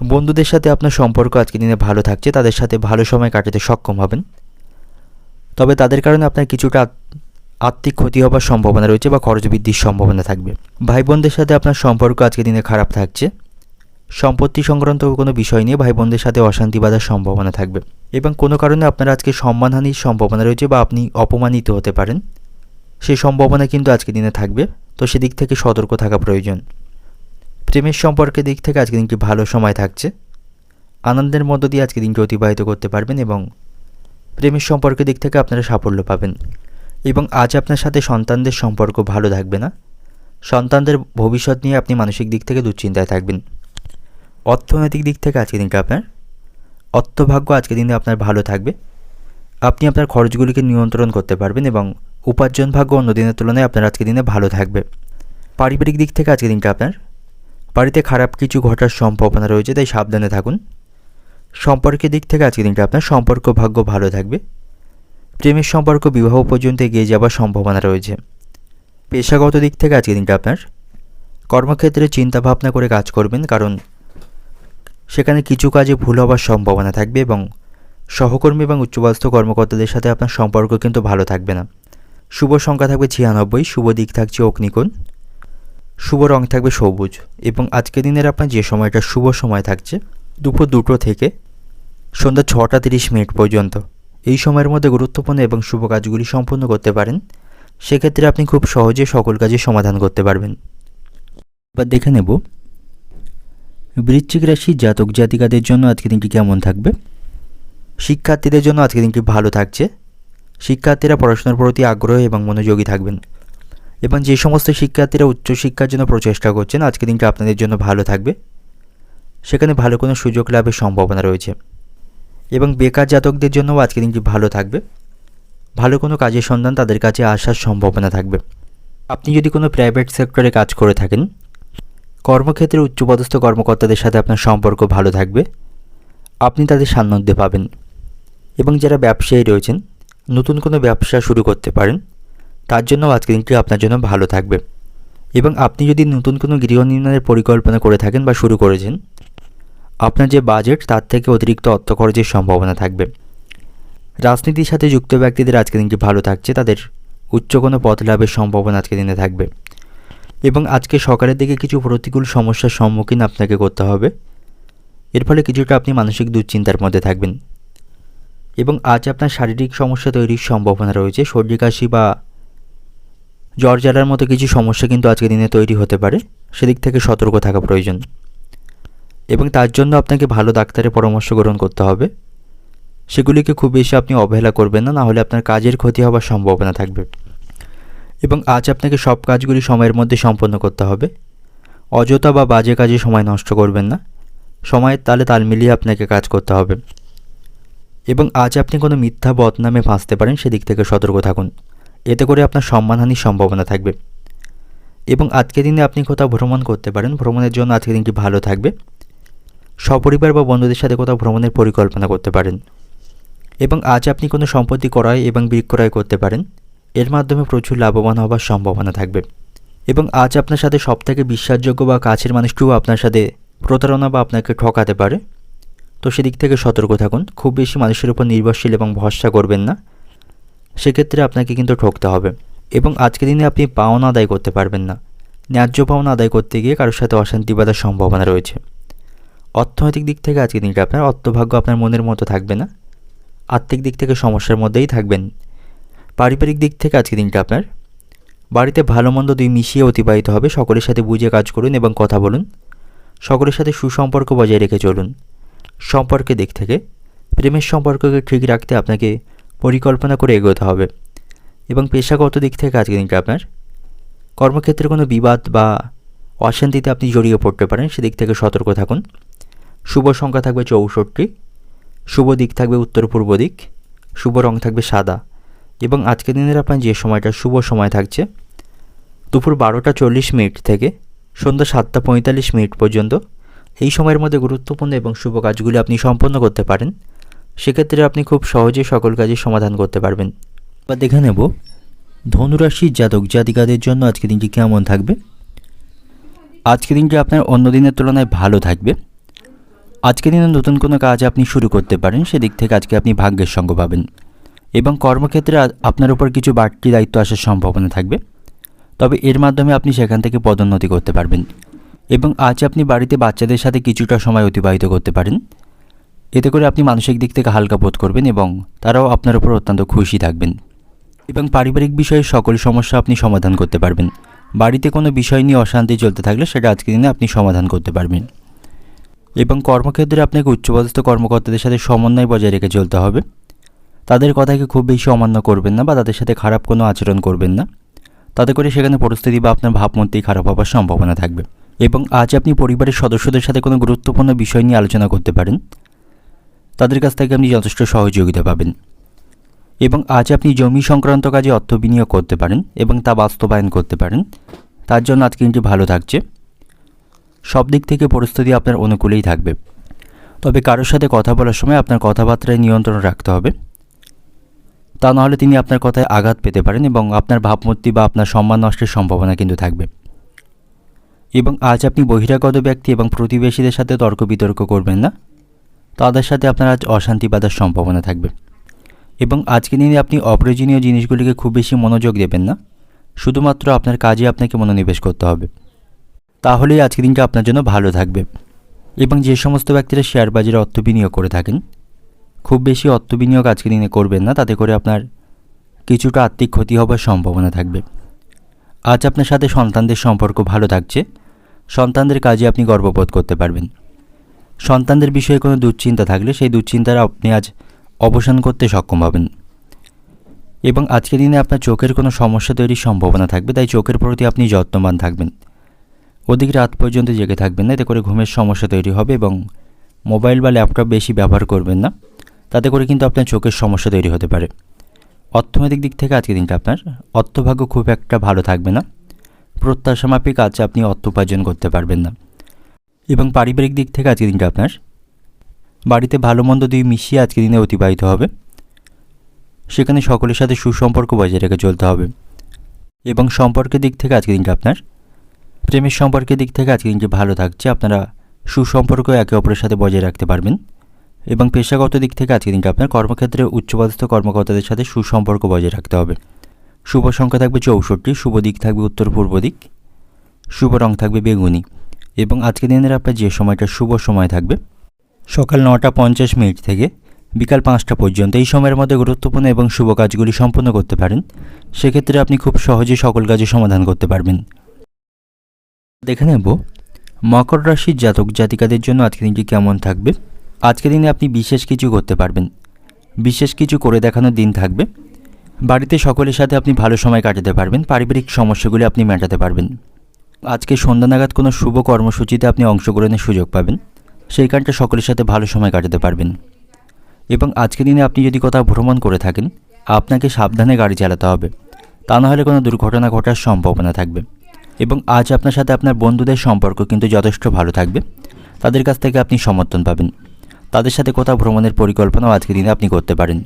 বন্ধুদের সাথে আপনার সম্পর্ক আজকের দিনে ভালো থাকছে, তাদের সাথে ভালো সময় কাটাতে সক্ষম হবেন। তবে তাদের কারণে আপনার কিছুটা আর্থিক ক্ষতি হবার সম্ভাবনা রয়েছে বা খরচ বৃদ্ধির সম্ভাবনা থাকবে। ভাই বোনদের সাথে আপনার সম্পর্ক আজকের দিনে খারাপ থাকছে। সম্পত্তি সংক্রান্ত কোনো বিষয় নিয়ে ভাই বোনদের সাথে অশান্তি বাঁধার সম্ভাবনা থাকবে এবং কোনো কারণে আপনার আজকে সম্মানহানির সম্ভাবনা রয়েছে বা আপনি অপমানিত হতে পারেন, সেই সম্ভাবনা কিন্তু আজকের দিনে থাকবে। তো সেদিক থেকে সতর্ক থাকা প্রয়োজন। প্রেমের সম্পর্কের দিক থেকে আজকের দিনটি ভালো সময় থাকছে। আনন্দের মধ্য দিয়ে আজকের দিনটি অতিবাহিত করতে পারবেন এবং প্রেমের সম্পর্কের দিক থেকে আপনারা সাফল্য পাবেন। এবং আজ আপনার সাথে সন্তানদের সম্পর্ক ভালো থাকবে না। সন্তানদের ভবিষ্যৎ নিয়ে আপনি মানসিক দিক থেকে দুশ্চিন্তায় থাকবেন। অর্থনৈতিক দিক থেকে আজকের দিনটা আপনার অর্থভাগ্য আজকের দিনে আপনার ভালো থাকবে। আপনি আপনার খরচগুলিকে নিয়ন্ত্রণ করতে পারবেন এবং উপার্জন ভাগ্য অন্য দিনের তুলনায় আপনার আজকের দিনে ভালো থাকবে। পারিবারিক দিক থেকে আজকের দিনটা আপনার বাড়িতে খারাপ কিছু ঘটার সম্ভাবনা রয়েছে, তাই সাবধানে থাকুন। সম্পর্কের দিক থেকে আজকের দিনটা আপনার সম্পর্ক ভাগ্য ভালো থাকবে। প্রেমের সম্পর্ক বিবাহ পর্যন্ত এগিয়ে যাওয়ার সম্ভাবনা রয়েছে। পেশাগত দিক থেকে আজকের দিনটা আপনার কর্মক্ষেত্রে চিন্তাভাবনা করে কাজ করবেন, কারণ সেখানে কিছু কাজে ভুল হওয়ার সম্ভাবনা থাকবে এবং সহকর্মী এবং উচ্চপদস্থ কর্মকর্তাদের সাথে আপনার সম্পর্ক কিন্তু ভালো থাকবে না। শুভ সংখ্যা থাকবে 96, শুভ দিক থাকছে অগ্নিকোণ, শুভ রং থাকবে সবুজ। এবং আজকের দিনের আপনার যে সময়টা শুভ সময় থাকছে দুপুর 2টো থেকে সন্ধ্যা 6:30 পর্যন্ত। এই সময়ের মধ্যে গুরুত্বপূর্ণ এবং শুভ কাজগুলি সম্পন্ন করতে পারেন। সেক্ষেত্রে আপনি খুব সহজে সকল কাজের সমাধান করতে পারবেন। এবার দেখে নেব বৃশ্চিক রাশির জাতক জাতিকাদের জন্য আজকের দিনটি কেমন থাকবে। শিক্ষার্থীদের জন্য আজকের দিনটি ভালো থাকছে। শিক্ষার্থীরা পড়াশোনার প্রতি আগ্রহ এবং মনোযোগী থাকবেন এবং যে সমস্ত শিক্ষার্থীরা উচ্চশিক্ষার জন্য প্রচেষ্টা করছেন, আজকের দিনটি আপনাদের জন্য ভালো থাকবে। সেখানে ভালো কোনো সুযোগ লাভের সম্ভাবনা রয়েছে। এবং বেকার জাতকদের জন্যও আজকের দিনটি ভালো থাকবে। ভালো কোনো কাজের সন্ধান তাদের কাছে আসার সম্ভাবনা থাকবে। আপনি যদি কোনো প্রাইভেট সেক্টরে কাজ করে থাকেন, কর্মক্ষেত্রে উচ্চপদস্থ কর্মকর্তাদের সাথে আপনার সম্পর্ক ভালো থাকবে। আপনি তাদের সান্নিধ্য পাবেন। এবং যারা ব্যবসায়ী রয়েছেন, নতুন কোনো ব্যবসা শুরু করতে পারেন, তার জন্য আজকের দিনটি আপনার জন্য ভালো থাকবে। এবং আপনি যদি নতুন কোনো গৃহ নির্মাণের পরিকল্পনা করে থাকেন বা শুরু করেছেন, আপনার যে বাজেট তার থেকে অতিরিক্ত অর্থ খরচের সম্ভাবনা থাকবে। রাজনীতির সাথে যুক্ত ব্যক্তিদের আজকের দিনটি ভালো থাকছে। তাদের উচ্চ কোনো পদ লাভের সম্ভাবনা আজকের দিনে থাকবে। এবং আজকে সকালের দিকে কিছু প্রতিকূল সমস্যার সম্মুখীন আপনাকে করতে হবে। এর ফলে কিছুটা আপনি মানসিক দুশ্চিন্তার মধ্যে থাকবেন। এবং আজ আপনার শারীরিক সমস্যা তৈরির সম্ভাবনা রয়েছে। সর্দি কাশি বা জ্বর জ্বালার মতো কিছু সমস্যা কিন্তু আজকের দিনে তৈরি হতে পারে, সেদিক থেকে সতর্ক থাকা প্রয়োজন। এবং তার জন্য আপনাকে ভালো ডাক্তারের পরামর্শ গ্রহণ করতে হবে। সেগুলিকে খুব বেশি আপনি অবহেলা করবেন না, নাহলে আপনার কাজের ক্ষতি হওয়ার সম্ভাবনা থাকবে। এবং আজ আপনাকে সব কাজগুলি সময়ের মধ্যে সম্পন্ন করতে হবে। অযথা বা বাজে কাজে সময় নষ্ট করবেন না, সময়ের তালে তাল মিলিয়ে আপনাকে কাজ করতে হবে। এবং আজ আপনি কোনো মিথ্যা বদনামে ফাঁসতে পারেন, সেদিক থেকে সতর্ক থাকুন, এতে করে আপনার সম্মানহানির সম্ভাবনা থাকবে। এবং আজকের দিনে আপনি কোথাও ভ্রমণ করতে পারেন, ভ্রমণের জন্য আজকের দিনটি ভালো থাকবে। সপরিবার বা বন্ধুদের সাথে কোথাও ভ্রমণের পরিকল্পনা করতে পারেন। এবং আজ আপনি কোনো সম্পত্তি ক্রয় এবং বিক্রয় করতে পারেন, এর মাধ্যমে প্রচুর লাভবান হওয়ার সম্ভাবনা থাকবে। এবং আজ আপনার সাথে সবথেকে বিশ্বাসযোগ্য বা কাছের মানুষটিও আপনার সাথে প্রতারণা বা আপনাকে ঠকাতে পারে, তো সেদিক থেকে সতর্ক থাকুন। খুব বেশি মানুষের উপর নির্ভরশীল এবং ভরসা করবেন না, সেক্ষেত্রে আপনাকে কিন্তু ঠকতে হবে। এবং আজকের দিনে আপনি পাওনা আদায় করতে পারবেন না, ন্যায্য পাওনা আদায় করতে গিয়ে কারোর সাথে অশান্তি বাঁধার সম্ভাবনা রয়েছে। অর্থনৈতিক দিক থেকে আজকের দিনটা আপনার অর্থভাগ্য আপনার মনের মতো থাকবে না, আর্থিক দিক থেকে সমস্যার মধ্যেই থাকবেন। পারিবারিক দিক থেকে আজকের দিনটা আপনার বাড়িতে ভালো মন্দ দুই মিশিয়ে অতিবাহিত হবে। সকলের সাথে বুঝে কাজ করুন এবং কথা বলুন, সকলের সাথে সুসম্পর্ক বজায় রেখে চলুন। সম্পর্কের দিক থেকে প্রেমের সম্পর্ককে ঠিক রাখতে আপনাকে পরিকল্পনা করে এগোতে হবে। এবং পেশাগত দিক থেকে আজকের দিনটা আপনার কর্মক্ষেত্রে কোনো বিবাদ বা অশান্তিতে আপনি জড়িয়ে পড়তে পারেন, সেদিক থেকে সতর্ক থাকুন। শুভ সংখ্যা থাকবে 64, শুভ দিক থাকবে উত্তর পূর্ব দিক, শুভ রং থাকবে সাদা। এবং আজকের দিনের আপনার যে সময়টা শুভ সময় থাকছে দুপুর 12টা 40 মিনিট থেকে সন্ধ্যা 7টা 45 মিনিট পর্যন্ত, এই সময়ের মধ্যে গুরুত্বপূর্ণ এবং শুভ কাজগুলি আপনি সম্পন্ন করতে পারেন। সেক্ষেত্রে আপনি খুব সহজে সকল কাজের সমাধান করতে পারবেন। এবার দেখে নেব ধনুরাশির জাতক জাতিকাদের জন্য আজকের দিনটি কেমন থাকবে। আজকের দিনটি আপনার অন্য দিনের তুলনায় ভালো থাকবে। আজকের দিনে নতুন কোনো কাজ আপনি শুরু করতে পারেন, সেদিক থেকে আজকে আপনি ভাগ্যের সঙ্গ পাবেন। এবং কর্মক্ষেত্রে আপনার উপর কিছু বাড়তি দায়িত্ব আসার সম্ভাবনা থাকবে, তবে এর মাধ্যমে আপনি সেখান থেকে পদোন্নতি করতে পারবেন। এবং আজ আপনি বাড়িতে বাচ্চাদের সাথে কিছুটা সময় অতিবাহিত করতে পারেন, এতে করে আপনি মানসিক দিক থেকে হালকা বোধ করবেন এবং তারাও আপনার উপর অত্যন্ত খুশি থাকবেন। এবং পারিবারিক বিষয়ে সকল সমস্যা আপনি সমাধান করতে পারবেন। বাড়িতে কোনো বিষয় নিয়ে অশান্তি চলতে থাকলে সেটা আজকের দিনে আপনি সমাধান করতে পারবেন। এবং কর্মক্ষেত্রে আপনাকে উচ্চপদস্থ কর্মকর্তাদের সাথে সমন্বয় বজায় রেখে চলতে হবে। তাদের কথাকে খুব বেশি অমান্য করবেন না বা তাদের সাথে খারাপ কোনো আচরণ করবেন না, তাতে করে সেখানে পরিস্থিতি বা আপনার ভাবমূর্তি খারাপ হওয়ার সম্ভাবনা থাকবে। এবং আজ আপনি পরিবারের সদস্যদের সাথে কোনো গুরুত্বপূর্ণ বিষয় নিয়ে আলোচনা করতে পারেন, তাদের কাছ থেকে আপনি যথেষ্ট সহযোগিতা পাবেন। এবং আজ আপনি জমি সংক্রান্ত কাজে অর্থ বিনিয়োগ করতে পারেন এবং তা বাস্তবায়ন করতে পারেন, তার জন্য আজকে দিনটি ভালো থাকছে। সব দিক থেকে পরিস্থিতি আপনার অনুকূলেই থাকবে, তবে কারোর সাথে কথা বলার সময় আপনার কথাবার্তায় নিয়ন্ত্রণ রাখতে হবে, তা নাহলে তিনি আপনার কথায় আঘাত পেতে পারেন এবং আপনার ভাবমূর্তি বা আপনার সম্মান নষ্টের সম্ভাবনা কিন্তু থাকবে। এবং আজ আপনি বহিরাগত ব্যক্তি এবং প্রতিবেশীদের সাথে তর্ক বিতর্ক করবেন না, তাদের সাথে আপনার আজ অশান্তি বাঁধার সম্ভাবনা থাকবে। এবং আজকের দিনে আপনি অপ্রয়োজনীয় জিনিসগুলিকে খুব বেশি মনোযোগ দেবেন না, শুধুমাত্র আপনার কাজে আপনাকে মনোনিবেশ করতে হবে, তাহলেই আজকের দিনটা আপনার জন্য ভালো থাকবে। এবং যে সমস্ত ব্যক্তিরা শেয়ার বাজারে অর্থ বিনিয়োগ করে থাকেন, খুব বেশি অর্থ বিনিয়োগ আজকের দিনে করবেন না, তাতে করে আপনার কিছুটা আর্থিক ক্ষতি হবার সম্ভাবনা থাকবে। আজ আপনার সাথে সন্তানদের সম্পর্ক ভালো থাকছে, সন্তানদের কাজে আপনি গর্ববোধ করতে পারবেন। সন্তানদের বিষয়ে কোনো দুশ্চিন্তা থাকলে সেই দুশ্চিন্তার আপনি আজ অবসান করতে সক্ষম হবেন। এবং আজকের দিনে আপনার চোখের কোনো সমস্যা তৈরির সম্ভাবনা থাকবে, তাই চোখের প্রতি আপনি যত্নবান থাকবেন। অধিক রাত পর্যন্ত জেগে থাকবেন না, এতে করে ঘুমের সমস্যা তৈরি হবে। এবং মোবাইল বা ল্যাপটপ বেশি ব্যবহার করবেন না, তাতে করে কিন্তু আপনার চোখের সমস্যা তৈরি হতে পারে। অর্থনৈতিক দিক থেকে আজকের দিনটা আপনার অর্থভাগ্য খুব একটা ভালো থাকবে না, প্রত্যাশা মাফিক আজ আপনি অর্থ উপার্জন করতে পারবেন না। এবং পারিবারিক দিক থেকে আজকের দিনটা আপনার বাড়িতে ভালো মন্দ দুই মিশিয়ে আজকের দিনে অতিবাহিত হবে, সেখানে সকলের সাথে সুসম্পর্ক বজায় রেখে চলতে হবে। এবং সম্পর্কের দিক থেকে আজকের দিনটা আপনার প্রেমের সম্পর্কের দিক থেকে আজকের দিনটি ভালো থাকছে, আপনারা সুসম্পর্ক একে অপরের সাথে বজায় রাখতে পারবেন। এবং পেশাগত দিক থেকে আজকের দিনটা আপনার কর্মক্ষেত্রে উচ্চপদস্থ কর্মকর্তাদের সাথে সুসম্পর্ক বজায় রাখতে হবে। শুভ সংখ্যা থাকবে 64, শুভ দিক থাকবে উত্তর পূর্ব দিক, শুভ রং থাকবে বেগুনি। এবং আজকের দিনের আপনার যে সময়টা শুভ সময় থাকবে সকাল 9টা 50 মিনিট থেকে বিকাল 5টা পর্যন্ত এই সময়ের মধ্যে গুরুত্বপূর্ণ এবং শুভ কাজগুলি সম্পন্ন করতে পারেন। সেক্ষেত্রে আপনি খুব সহজেই সকল কাজের সমাধান করতে পারবেন। দেখে নেব মকর রাশির জাতক জাতিকাদের জন্য আজকের দিনটি কেমন থাকবে। আজকের দিনে আপনি বিশেষ কিছু করতে পারবেন, বিশেষ কিছু করে দেখানোর দিন থাকবে। বাড়িতে সকলের সাথে আপনি ভালো সময় কাটাতে পারবেন, পারিবারিক সমস্যাগুলি আপনি মেটাতে পারবেন। আজকে সন্ধ্যা নাগাদ কোনো শুভ কর্মসূচিতে আপনি অংশগ্রহণের সুযোগ পাবেন, সেই কারণটা সকলের সাথে ভালো সময় কাটাতে পারবেন। এবং আজকের দিনে আপনি যদি কোথাও ভ্রমণ করে থাকেন, আপনাকে সাবধানে গাড়ি চালাতে হবে, তা না হলে কোনো দুর্ঘটনা ঘটার সম্ভাবনা থাকবে। এবং আজ আপনার সাথে আপনার বন্ধুদের সম্পর্ক কিন্তু যথেষ্ট ভালো থাকবে, তাদের কাছ থেকে আপনি সমর্থন পাবেন। তাদের সাথে কোথাও ভ্রমণের পরিকল্পনাও আজকের দিনে আপনি করতে পারেন।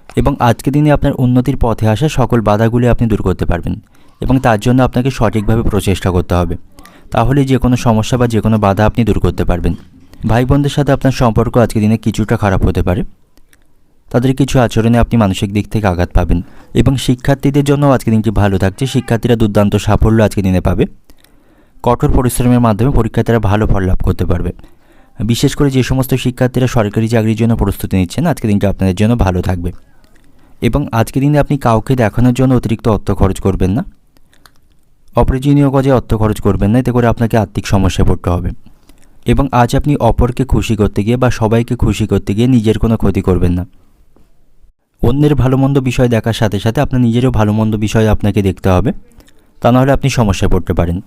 এবং আজকের দিনে আপনার উন্নতির পথে আসা সকল বাধাগুলি আপনি দূর করতে পারবেন, এবং তার জন্য আপনাকে সঠিকভাবে প্রচেষ্টা করতে হবে। তাহলে যে কোনো সমস্যা বা যে কোনো বাধা আপনি দূর করতে পারবেন। ভাই বোনদের সাথে আপনার সম্পর্ক আজকের দিনে কিছুটা খারাপ হতে পারে, তাদের কিছু আচরণে আপনি মানসিক দিক থেকে আঘাত পাবেন। এবং শিক্ষার্থীদের জন্য আজকের দিনটি ভালো থাকছে, শিক্ষার্থীরা দুর্দান্ত সাফল্য আজকের দিনে পাবে। কঠোর পরিশ্রমের মাধ্যমে পরীক্ষার্থীরা ভালো ফল লাভ করতে পারবে। বিশেষ করে যে সমস্ত শিক্ষার্থীরা সরকারি চাকরির জন্য প্রস্তুতি নিচ্ছেন, আজকের দিনটি আপনাদের জন্য ভালো থাকবে। এবং আজকের দিনে আপনি কাউকে দেখানোর জন্য অতিরিক্ত অর্থ খরচ করবেন না, অপ্রয়োজনীয় কাজে অর্থ খরচ করবেন না, এতে করে আপনাকে আর্থিক সমস্যায় পড়তে হবে। এবং আজ আপনি অপরকে খুশি করতে গিয়ে বা সবাইকে খুশি করতে গিয়ে নিজের কোনো ক্ষতি করবেন না। অন্যের ভালো মন্দ বিষয় দেখার সাথে সাথে আপনার নিজেরও ভালো মন্দ বিষয় আপনাকে দেখতে হবে, তা নাহলে আপনি সমস্যায় পড়তে পারেন।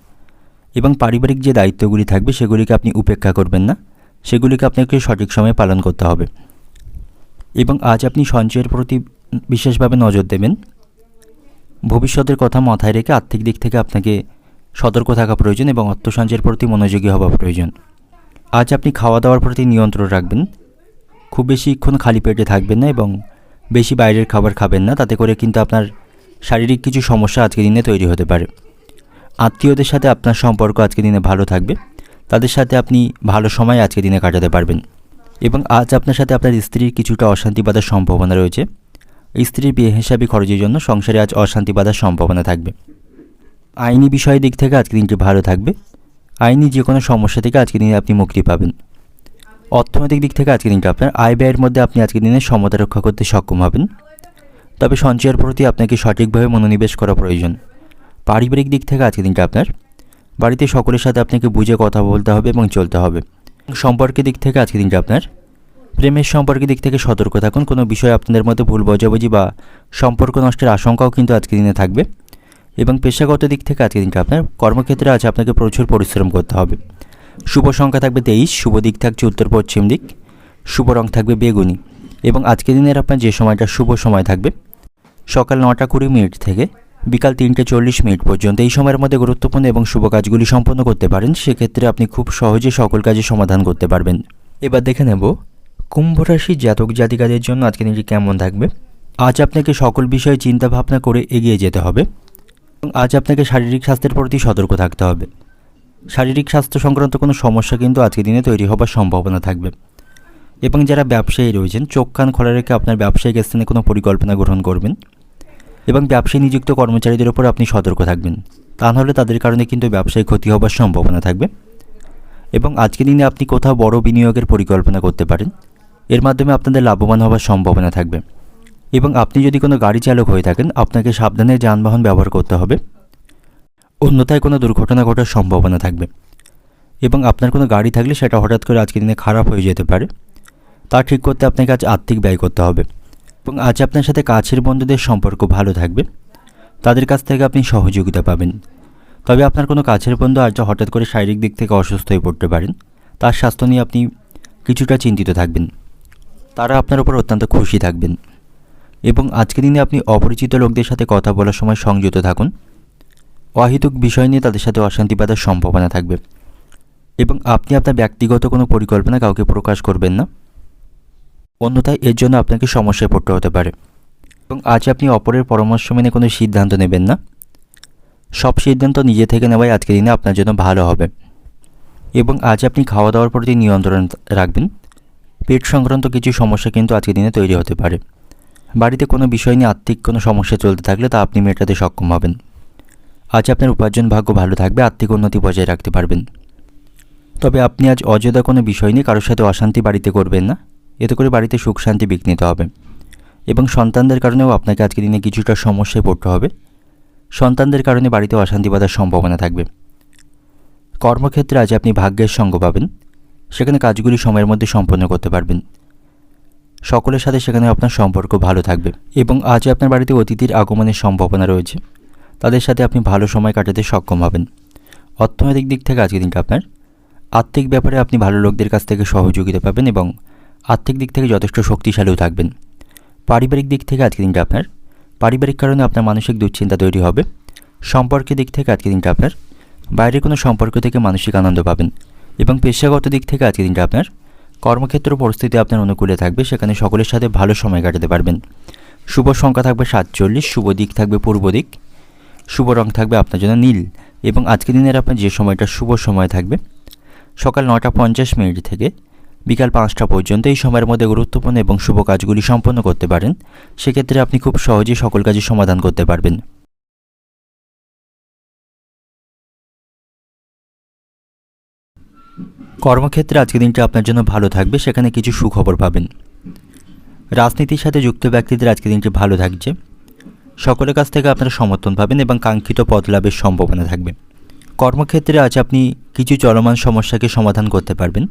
এবং পারিবারিক যে দায়িত্বগুলি থাকবে সেগুলিকে আপনি উপেক্ষা করবেন না, সেগুলিকে আপনাকে সঠিক সময়ে পালন করতে হবে। এবং আজ আপনি সঞ্চয়ের প্রতি বিশেষভাবে নজর দেবেন। ভবিষ্যতের কথা মাথায় রেখে আর্থিক দিক থেকে আপনাকে সতর্ক থাকা প্রয়োজন এবং অর্থ সঞ্চয়ের প্রতি মনোযোগী হওয়া প্রয়োজন। আজ আপনি খাওয়া দাওয়ার প্রতি নিয়ন্ত্রণ রাখবেন, খুব বেশিক্ষণ খালি পেটে থাকবেন না এবং বেশি বাইরের খাবার খাবেন না, তাতে করে কিন্তু আপনার শারীরিক কিছু সমস্যা আজকের দিনে তৈরি হতে পারে। আত্মীয়দের সাথে আপনার সম্পর্ক আজকের দিনে ভালো থাকবে, তাদের সাথে আপনি ভালো সময় আজকের দিনে কাটাতে পারবেন। এবং আজ আপনার সাথে আপনার স্ত্রীর কিছুটা অশান্তি বাঁধার সম্ভাবনা রয়েছে। স্ত্রীর বেহিসাবি খরচের জন্য সংসারে আজ অশান্তি বাঁধার সম্ভাবনা থাকবে। আইনি বিষয়ের দিক থেকে আজকের দিনটি ভালো থাকবে, আইনি যে কোনো সমস্যা থেকে আজকের দিনে আপনি মুক্তি পাবেন। অর্থনৈতিক দিক থেকে আজকের দিনটা আপনার আয় ব্যয়ের মধ্যে আপনি আজকের দিনে সমতা রক্ষা করতে সক্ষম হবেন, তবে সঞ্চয়ের প্রতি আপনাকে সঠিকভাবে মনোনিবেশ করা প্রয়োজন। পারিবারিক দিক থেকে আজকের দিনটা আপনার বাড়িতে সকলের সাথে আপনাকে বুঝে কথা বলতে হবে এবং চলতে হবে। সম্পর্কের দিক থেকে আজকের দিনটা আপনার প্রেমের সম্পর্কের দিক থেকে সতর্ক থাকুন, কোনো বিষয়ে আপনাদের মধ্যে ভুল বোঝাবুঝি বা সম্পর্ক নষ্টের আশঙ্কাও কিন্তু আজকের দিনে থাকবে। এবং পেশাগত দিক থেকে আজকের দিনটা আপনার কর্মক্ষেত্রে আজ আপনাকে প্রচুর পরিশ্রম করতে হবে। শুভ সংখ্যা থাকবে 23, শুভ দিক থাকছে উত্তর পশ্চিম দিক, শুভ রং থাকবে বেগুনি। এবং আজকের দিনের আপনার যে সময়টা শুভ সময় থাকবে সকাল 9টা 20 মিনিট থেকে বিকাল 3টে 40 মিনিট পর্যন্ত, এই সময়ের মধ্যে গুরুত্বপূর্ণ এবং শুভ কাজগুলি সম্পন্ন করতে পারেন। সেক্ষেত্রে আপনি খুব সহজে সকল কাজের সমাধান করতে পারবেন। এবার দেখে নেব কুম্ভ রাশির জাতক জাতিকাদের জন্য আজকের দিনটি কেমন থাকবে। আজ আপনাকে সকল বিষয়ে চিন্তা ভাবনা করে এগিয়ে যেতে হবে এবং আজ আপনাকে শারীরিক স্বাস্থ্যের প্রতি সতর্ক থাকতে হবে। শারীরিক স্বাস্থ্য সংক্রান্ত কোনো সমস্যা কিন্তু আজকের দিনে তৈরি হবার সম্ভাবনা থাকবে। এবং যারা ব্যবসায়ী রয়েছেন, চোখ কান খোলা রেখে আপনার ব্যবসায়িক স্থানে কোনো পরিকল্পনা গ্রহণ করবেন এবং ব্যবসায় নিযুক্ত কর্মচারীদের উপর আপনি সতর্ক থাকবেন, তা নাহলে তাদের কারণে কিন্তু ব্যবসায় ক্ষতি হবার সম্ভাবনা থাকবে। এবং আজকের দিনে আপনি কোথাও বড় বিনিয়োগের পরিকল্পনা করতে পারেন, এর মাধ্যমে আপনাদের লাভবান হওয়ার সম্ভাবনা থাকবে। এবং আপনি যদি কোনো গাড়ি চালক হয়ে থাকেন, আপনাকে সাবধানে যানবাহন ব্যবহার করতে হবে, অন্যথায় কোনো দুর্ঘটনা ঘটার সম্ভাবনা থাকবে। এবং আপনার কোনো গাড়ি থাকলে সেটা হঠাৎ করে আজকের দিনে খারাপ হয়ে যেতে পারে, তা ঠিক করতে আপনাকে আজ আর্থিক ব্যয় করতে হবে। এবং আজ আপনার সাথে কাছের বন্ধুদের সম্পর্ক ভালো থাকবে, তাদের কাছ থেকে আপনি সহযোগিতা পাবেন। তবে আপনার কোনো কাছের বন্ধু আজ হঠাৎ করে শারীরিক দিক থেকে অসুস্থ হয়ে পড়তে পারেন, তার স্বাস্থ্য নিয়ে আপনি কিছুটা চিন্তিত থাকবেন, তারা আপনার উপর অত্যন্ত খুশি থাকবেন। এবং আজকের দিনে আপনি অপরিচিত লোকদের সাথে কথা বলার সময় সংযত থাকুন, অহেতুক বিষয় নিয়ে তাদের সাথে অশান্তি বাঁধার সম্ভাবনা থাকবে। এবং আপনি আপনার ব্যক্তিগত কোনো পরিকল্পনা কাউকে প্রকাশ করবেন না, অন্যথায় এর জন্য আপনাকে সমস্যায় পড়তে হতে পারে। এবং আজ আপনি অপরের পরামর্শ মেনে কোনো সিদ্ধান্ত নেবেন না, সব সিদ্ধান্ত নিজে থেকে নেওয়াই আজকের দিনে আপনার জন্য ভালো হবে। এবং আজ আপনি খাওয়া দাওয়ার প্রতি নিয়ন্ত্রণ রাখবেন, পেট সংক্রান্ত কিছু সমস্যা কিন্তু আজকের দিনে তৈরি হতে পারে। বাড়িতে কোনো বিষয় নিয়ে আর্থিক কোনো সমস্যা চলতে থাকলে তা আপনি মেটাতে সক্ষম হবেন। আজ আপনার উপার্জন ভাগ্য ভালো থাকবে, আর্থিক উন্নতি বজায় রাখতে পারবেন। তবে আপনি আজ অযথা কোনো বিষয় নিয়ে কারোর সাথে অশান্তি বাড়িতে করবেন না, এতে করে বাড়িতে সুখ শান্তি বিঘ্নিত হবে এবং সন্তানদের কারণেও আপনাকে আজকের দিনে কিছুটা সমস্যায় পড়তে হবে। সন্তানদের কারণে বাড়িতে অশান্তি বাঁধার সম্ভাবনা থাকবে। কর্মক্ষেত্রে আজ আপনি ভাগ্যের সঙ্গ পাবেন, সেখানে কাজগুলি সময়ের মধ্যে সম্পন্ন করতে পারবেন। সকলের সাথে সেখানে আপনার সম্পর্ক ভালো থাকবে এবং আজ আপনার বাড়িতে অতিথির আগমনের সম্ভাবনা রয়েছে। তাদের সাথে আপনি ভালো সময় কাটাতে সক্ষম হবেন। অর্থনৈতিক দিক থেকে আজকের দিনটা আপনার আর্থিক ব্যাপারে আপনি ভালো লোকদের কাছ থেকে সহযোগিতা পাবেন এবং আর্থিক দিক থেকে যথেষ্ট শক্তিশালীও থাকবেন। পারিবারিক দিক থেকে আজকের দিনটা আপনার পারিবারিক কারণে আপনার মানসিক দুশ্চিন্তা তৈরি হবে। সম্পর্কের দিক থেকে আজকের দিনটা আপনার বাইরের কোনো সম্পর্ক থেকে মানসিক আনন্দ পাবেন এবং পেশাগত দিক থেকে আজকের দিনটা আপনার কর্মক্ষেত্র পরিস্থিতি আপনার অনুকূলে থাকবে, সেখানে সকলের সাথে ভালো সময় কাটাতে পারবেন। শুভ সংখ্যা থাকবে 47, শুভ দিক থাকবে পূর্ব দিক, শুভ রং থাকবে আপনার জন্য নীল এবং আজকের দিনের আপনার যে সময়টা শুভ সময় থাকবে সকাল 9:50 থেকে বিকাল 5টা পর্যন্ত। এই সময়ের মধ্যে গুরুত্বপূর্ণ এবং শুভ কাজগুলি সম্পন্ন করতে পারেন। সেক্ষেত্রে আপনি খুব সহজেই সকল কাজের সমাধান করতে পারবেন। কর্মক্ষেত্রে আজকের দিনটা আপনার জন্য ভালো থাকবে, সেখানে কিছু সুখবর পাবেন। রাজনীতির সাথে যুক্ত ব্যক্তিদের আজকের দিনটি ভালো থাকছে। সকলের কাছ থেকে আপনারা সমর্থন পাবেন এবং কাঙ্ক্ষিত পদ লাভের সম্ভাবনা থাকবে। কর্মক্ষেত্রে আজ আপনি কিছু চলমান সমস্যাকে সমাধান করতে পারবেন।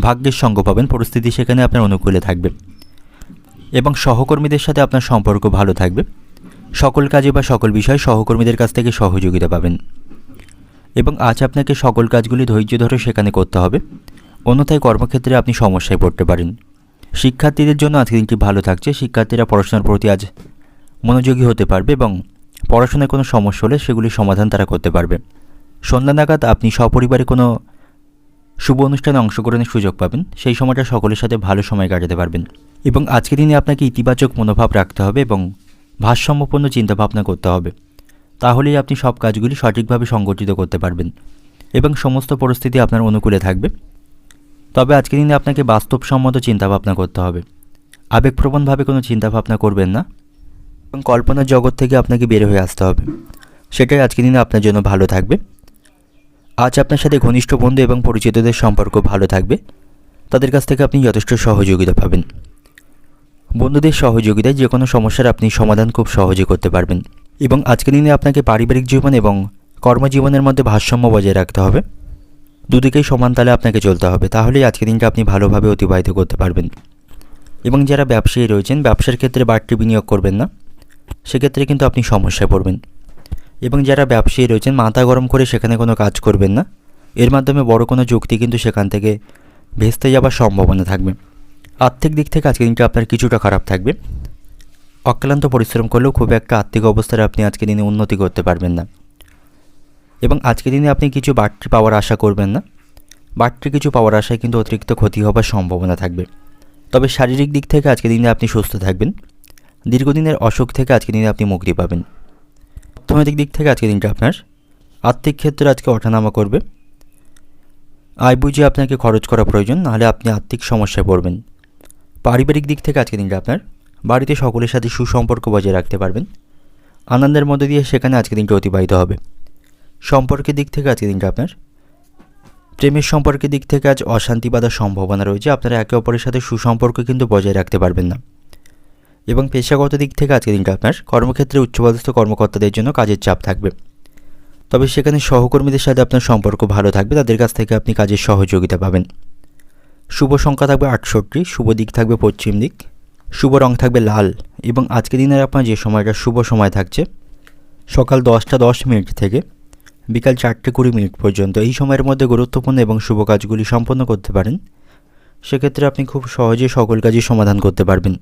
ভাগ্যের সঙ্গ পাবেন, পরিস্থিতি সেখানে আপনার অনুকূলে থাকবে এবং সহকর্মীদের সাথে আপনার সম্পর্ক ভালো থাকবে। সকল কাজে বা সকল বিষয়ে সহকর্মীদের কাছ থেকে সহযোগিতা পাবেন এবং আজ আপনাকে সকল কাজগুলি ধৈর্য ধরে সেখানে করতে হবে, অন্যথায় কর্মক্ষেত্রে আপনি সমস্যায় পড়তে পারেন। শিক্ষার্থীদের জন্য আজকের দিনটি ভালো থাকছে। শিক্ষার্থীরা পড়াশোনার প্রতি আজ মনোযোগী হতে পারবে এবং পড়াশোনায় কোনো সমস্যা হলে সেগুলির সমাধান তারা করতে পারবে। সন্ধ্যা নাগাদ আপনি সপরিবারে কোনো শুভ অনুষ্ঠানে অংশগ্রহণের সুযোগ পাবেন। সেই সময়টা সকলের সাথে ভালো সময় কাটাতে পারবেন এবং আজকের দিনে আপনাকে ইতিবাচক মনোভাব রাখতে হবে এবং ভারসাম্যপূর্ণ চিন্তাভাবনা করতে হবে। তাহলেই আপনি সব কাজগুলি সঠিকভাবে সংগঠিত করতে পারবেন এবং সমস্ত পরিস্থিতি আপনার অনুকূলে থাকবে। তবে আজকের দিনে আপনাকে বাস্তবসম্মত চিন্তাভাবনা করতে হবে। আবেগপ্রবণভাবে কোনো চিন্তাভাবনা করবেন না এবং কল্পনার জগৎ থেকে আপনাকে বের হয়ে আসতে হবে। সেটাই আজকের দিনে আপনার জন্য ভালো থাকবে। আজ আপনার সাথে ঘনিষ্ঠ বন্ধু এবং পরিচিতদের সম্পর্ক ভালো থাকবে। তাদের কাছ থেকে আপনি যথেষ্ট সহযোগিতা পাবেন। বন্ধুদের সহযোগিতায় যে কোনো সমস্যার আপনি সমাধান খুব সহজে করতে পারবেন এবং আজকের দিনে আপনাকে পারিবারিক জীবন এবং কর্মজীবনের মধ্যে ভারসাম্য বজায় রাখতে হবে। দুদিকেই সমান তালে আপনাকে চলতে হবে, তাহলেই আজকের দিনটা আপনি ভালোভাবে অতিবাহিত করতে পারবেন। এবং যারা ব্যবসায়ী রয়েছেন, ব্যবসার ক্ষেত্রে বাড়তি বিনিয়োগ করবেন না, সেক্ষেত্রে কিন্তু আপনি সমস্যায় পড়বেন। এবং যারা ব্যবসায়ী রয়েছেন, মাথা গরম করে সেখানে কোনো কাজ করবেন না, এর মাধ্যমে বড় কোনো যুক্তি কিন্তু সেখান থেকে ভেস্তে যাবার সম্ভাবনা থাকবে। আর্থিক দিক থেকে আজকের দিনটা আপনার কিছুটা খারাপ থাকবে। অক্লান্ত পরিশ্রম করলেও খুব একটা আর্থিক অবস্থায় আপনি আজকের দিনে উন্নতি করতে পারবেন না এবং আজকের দিনে আপনি কিছু বাড়তি পাওয়ার আশা করবেন না। বাড়তি কিছু পাওয়ার আশায় কিন্তু অতিরিক্ত ক্ষতি হবার সম্ভাবনা থাকবে। তবে শারীরিক দিক থেকে আজকের দিনে আপনি সুস্থ থাকবেন। দীর্ঘদিনের অসুখ থেকে আজকের দিনে আপনি মুক্তি পাবেন। অর্থনৈতিক দিক থেকে আজকের দিনটা আপনার আর্থিক ক্ষেত্রে আজকে ওঠানামা করবে। আয় বুঝে আপনাকে খরচ করা প্রয়োজন, নাহলে আপনি আর্থিক সমস্যায় পড়বেন। পারিবারিক দিক থেকে আজকের দিনটা আপনার বাড়িতে সকলের সাথে সুসম্পর্ক বজায় রাখতে পারবেন। আনন্দের মধ্যে দিয়ে সেখানে আজকের দিনটা অতিবাহিত হবে। সম্পর্কের দিক থেকে আজকের দিনটা আপনার প্রেমের সম্পর্কের দিক থেকে আজ অশান্তি বাঁধার সম্ভাবনা রয়েছে। আপনারা একে অপরের সাথে সুসম্পর্ক কিন্তু বজায় রাখতে পারবেন না। এবং পেশাগত দিক থেকে আজকের দিনটা আপনার কর্মক্ষেত্রে উচ্চপদস্থ কর্মকর্তাদের জন্য কাজের চাপ থাকবে। তবে সেখানে সহকর্মীদের সাথে আপনার সম্পর্ক ভালো থাকবে, তাদের কাছ থেকে আপনি কাজের সহযোগিতা পাবেন। শুভ সংখ্যা থাকবে 68, শুভ দিক থাকবে পশ্চিম দিক, শুভ রং থাকবে লাল এবং আজকের দিনের আপনার যে সময়টা শুভ সময় থাকছে সকাল 10:10 থেকে বিকাল 4:20 পর্যন্ত। এই সময়ের মধ্যে গুরুত্বপূর্ণ এবং শুভ কাজগুলি সম্পন্ন করতে পারেন। সেক্ষেত্রে আপনি খুব সহজেই সকল কাজই সমাধান করতে পারবেন।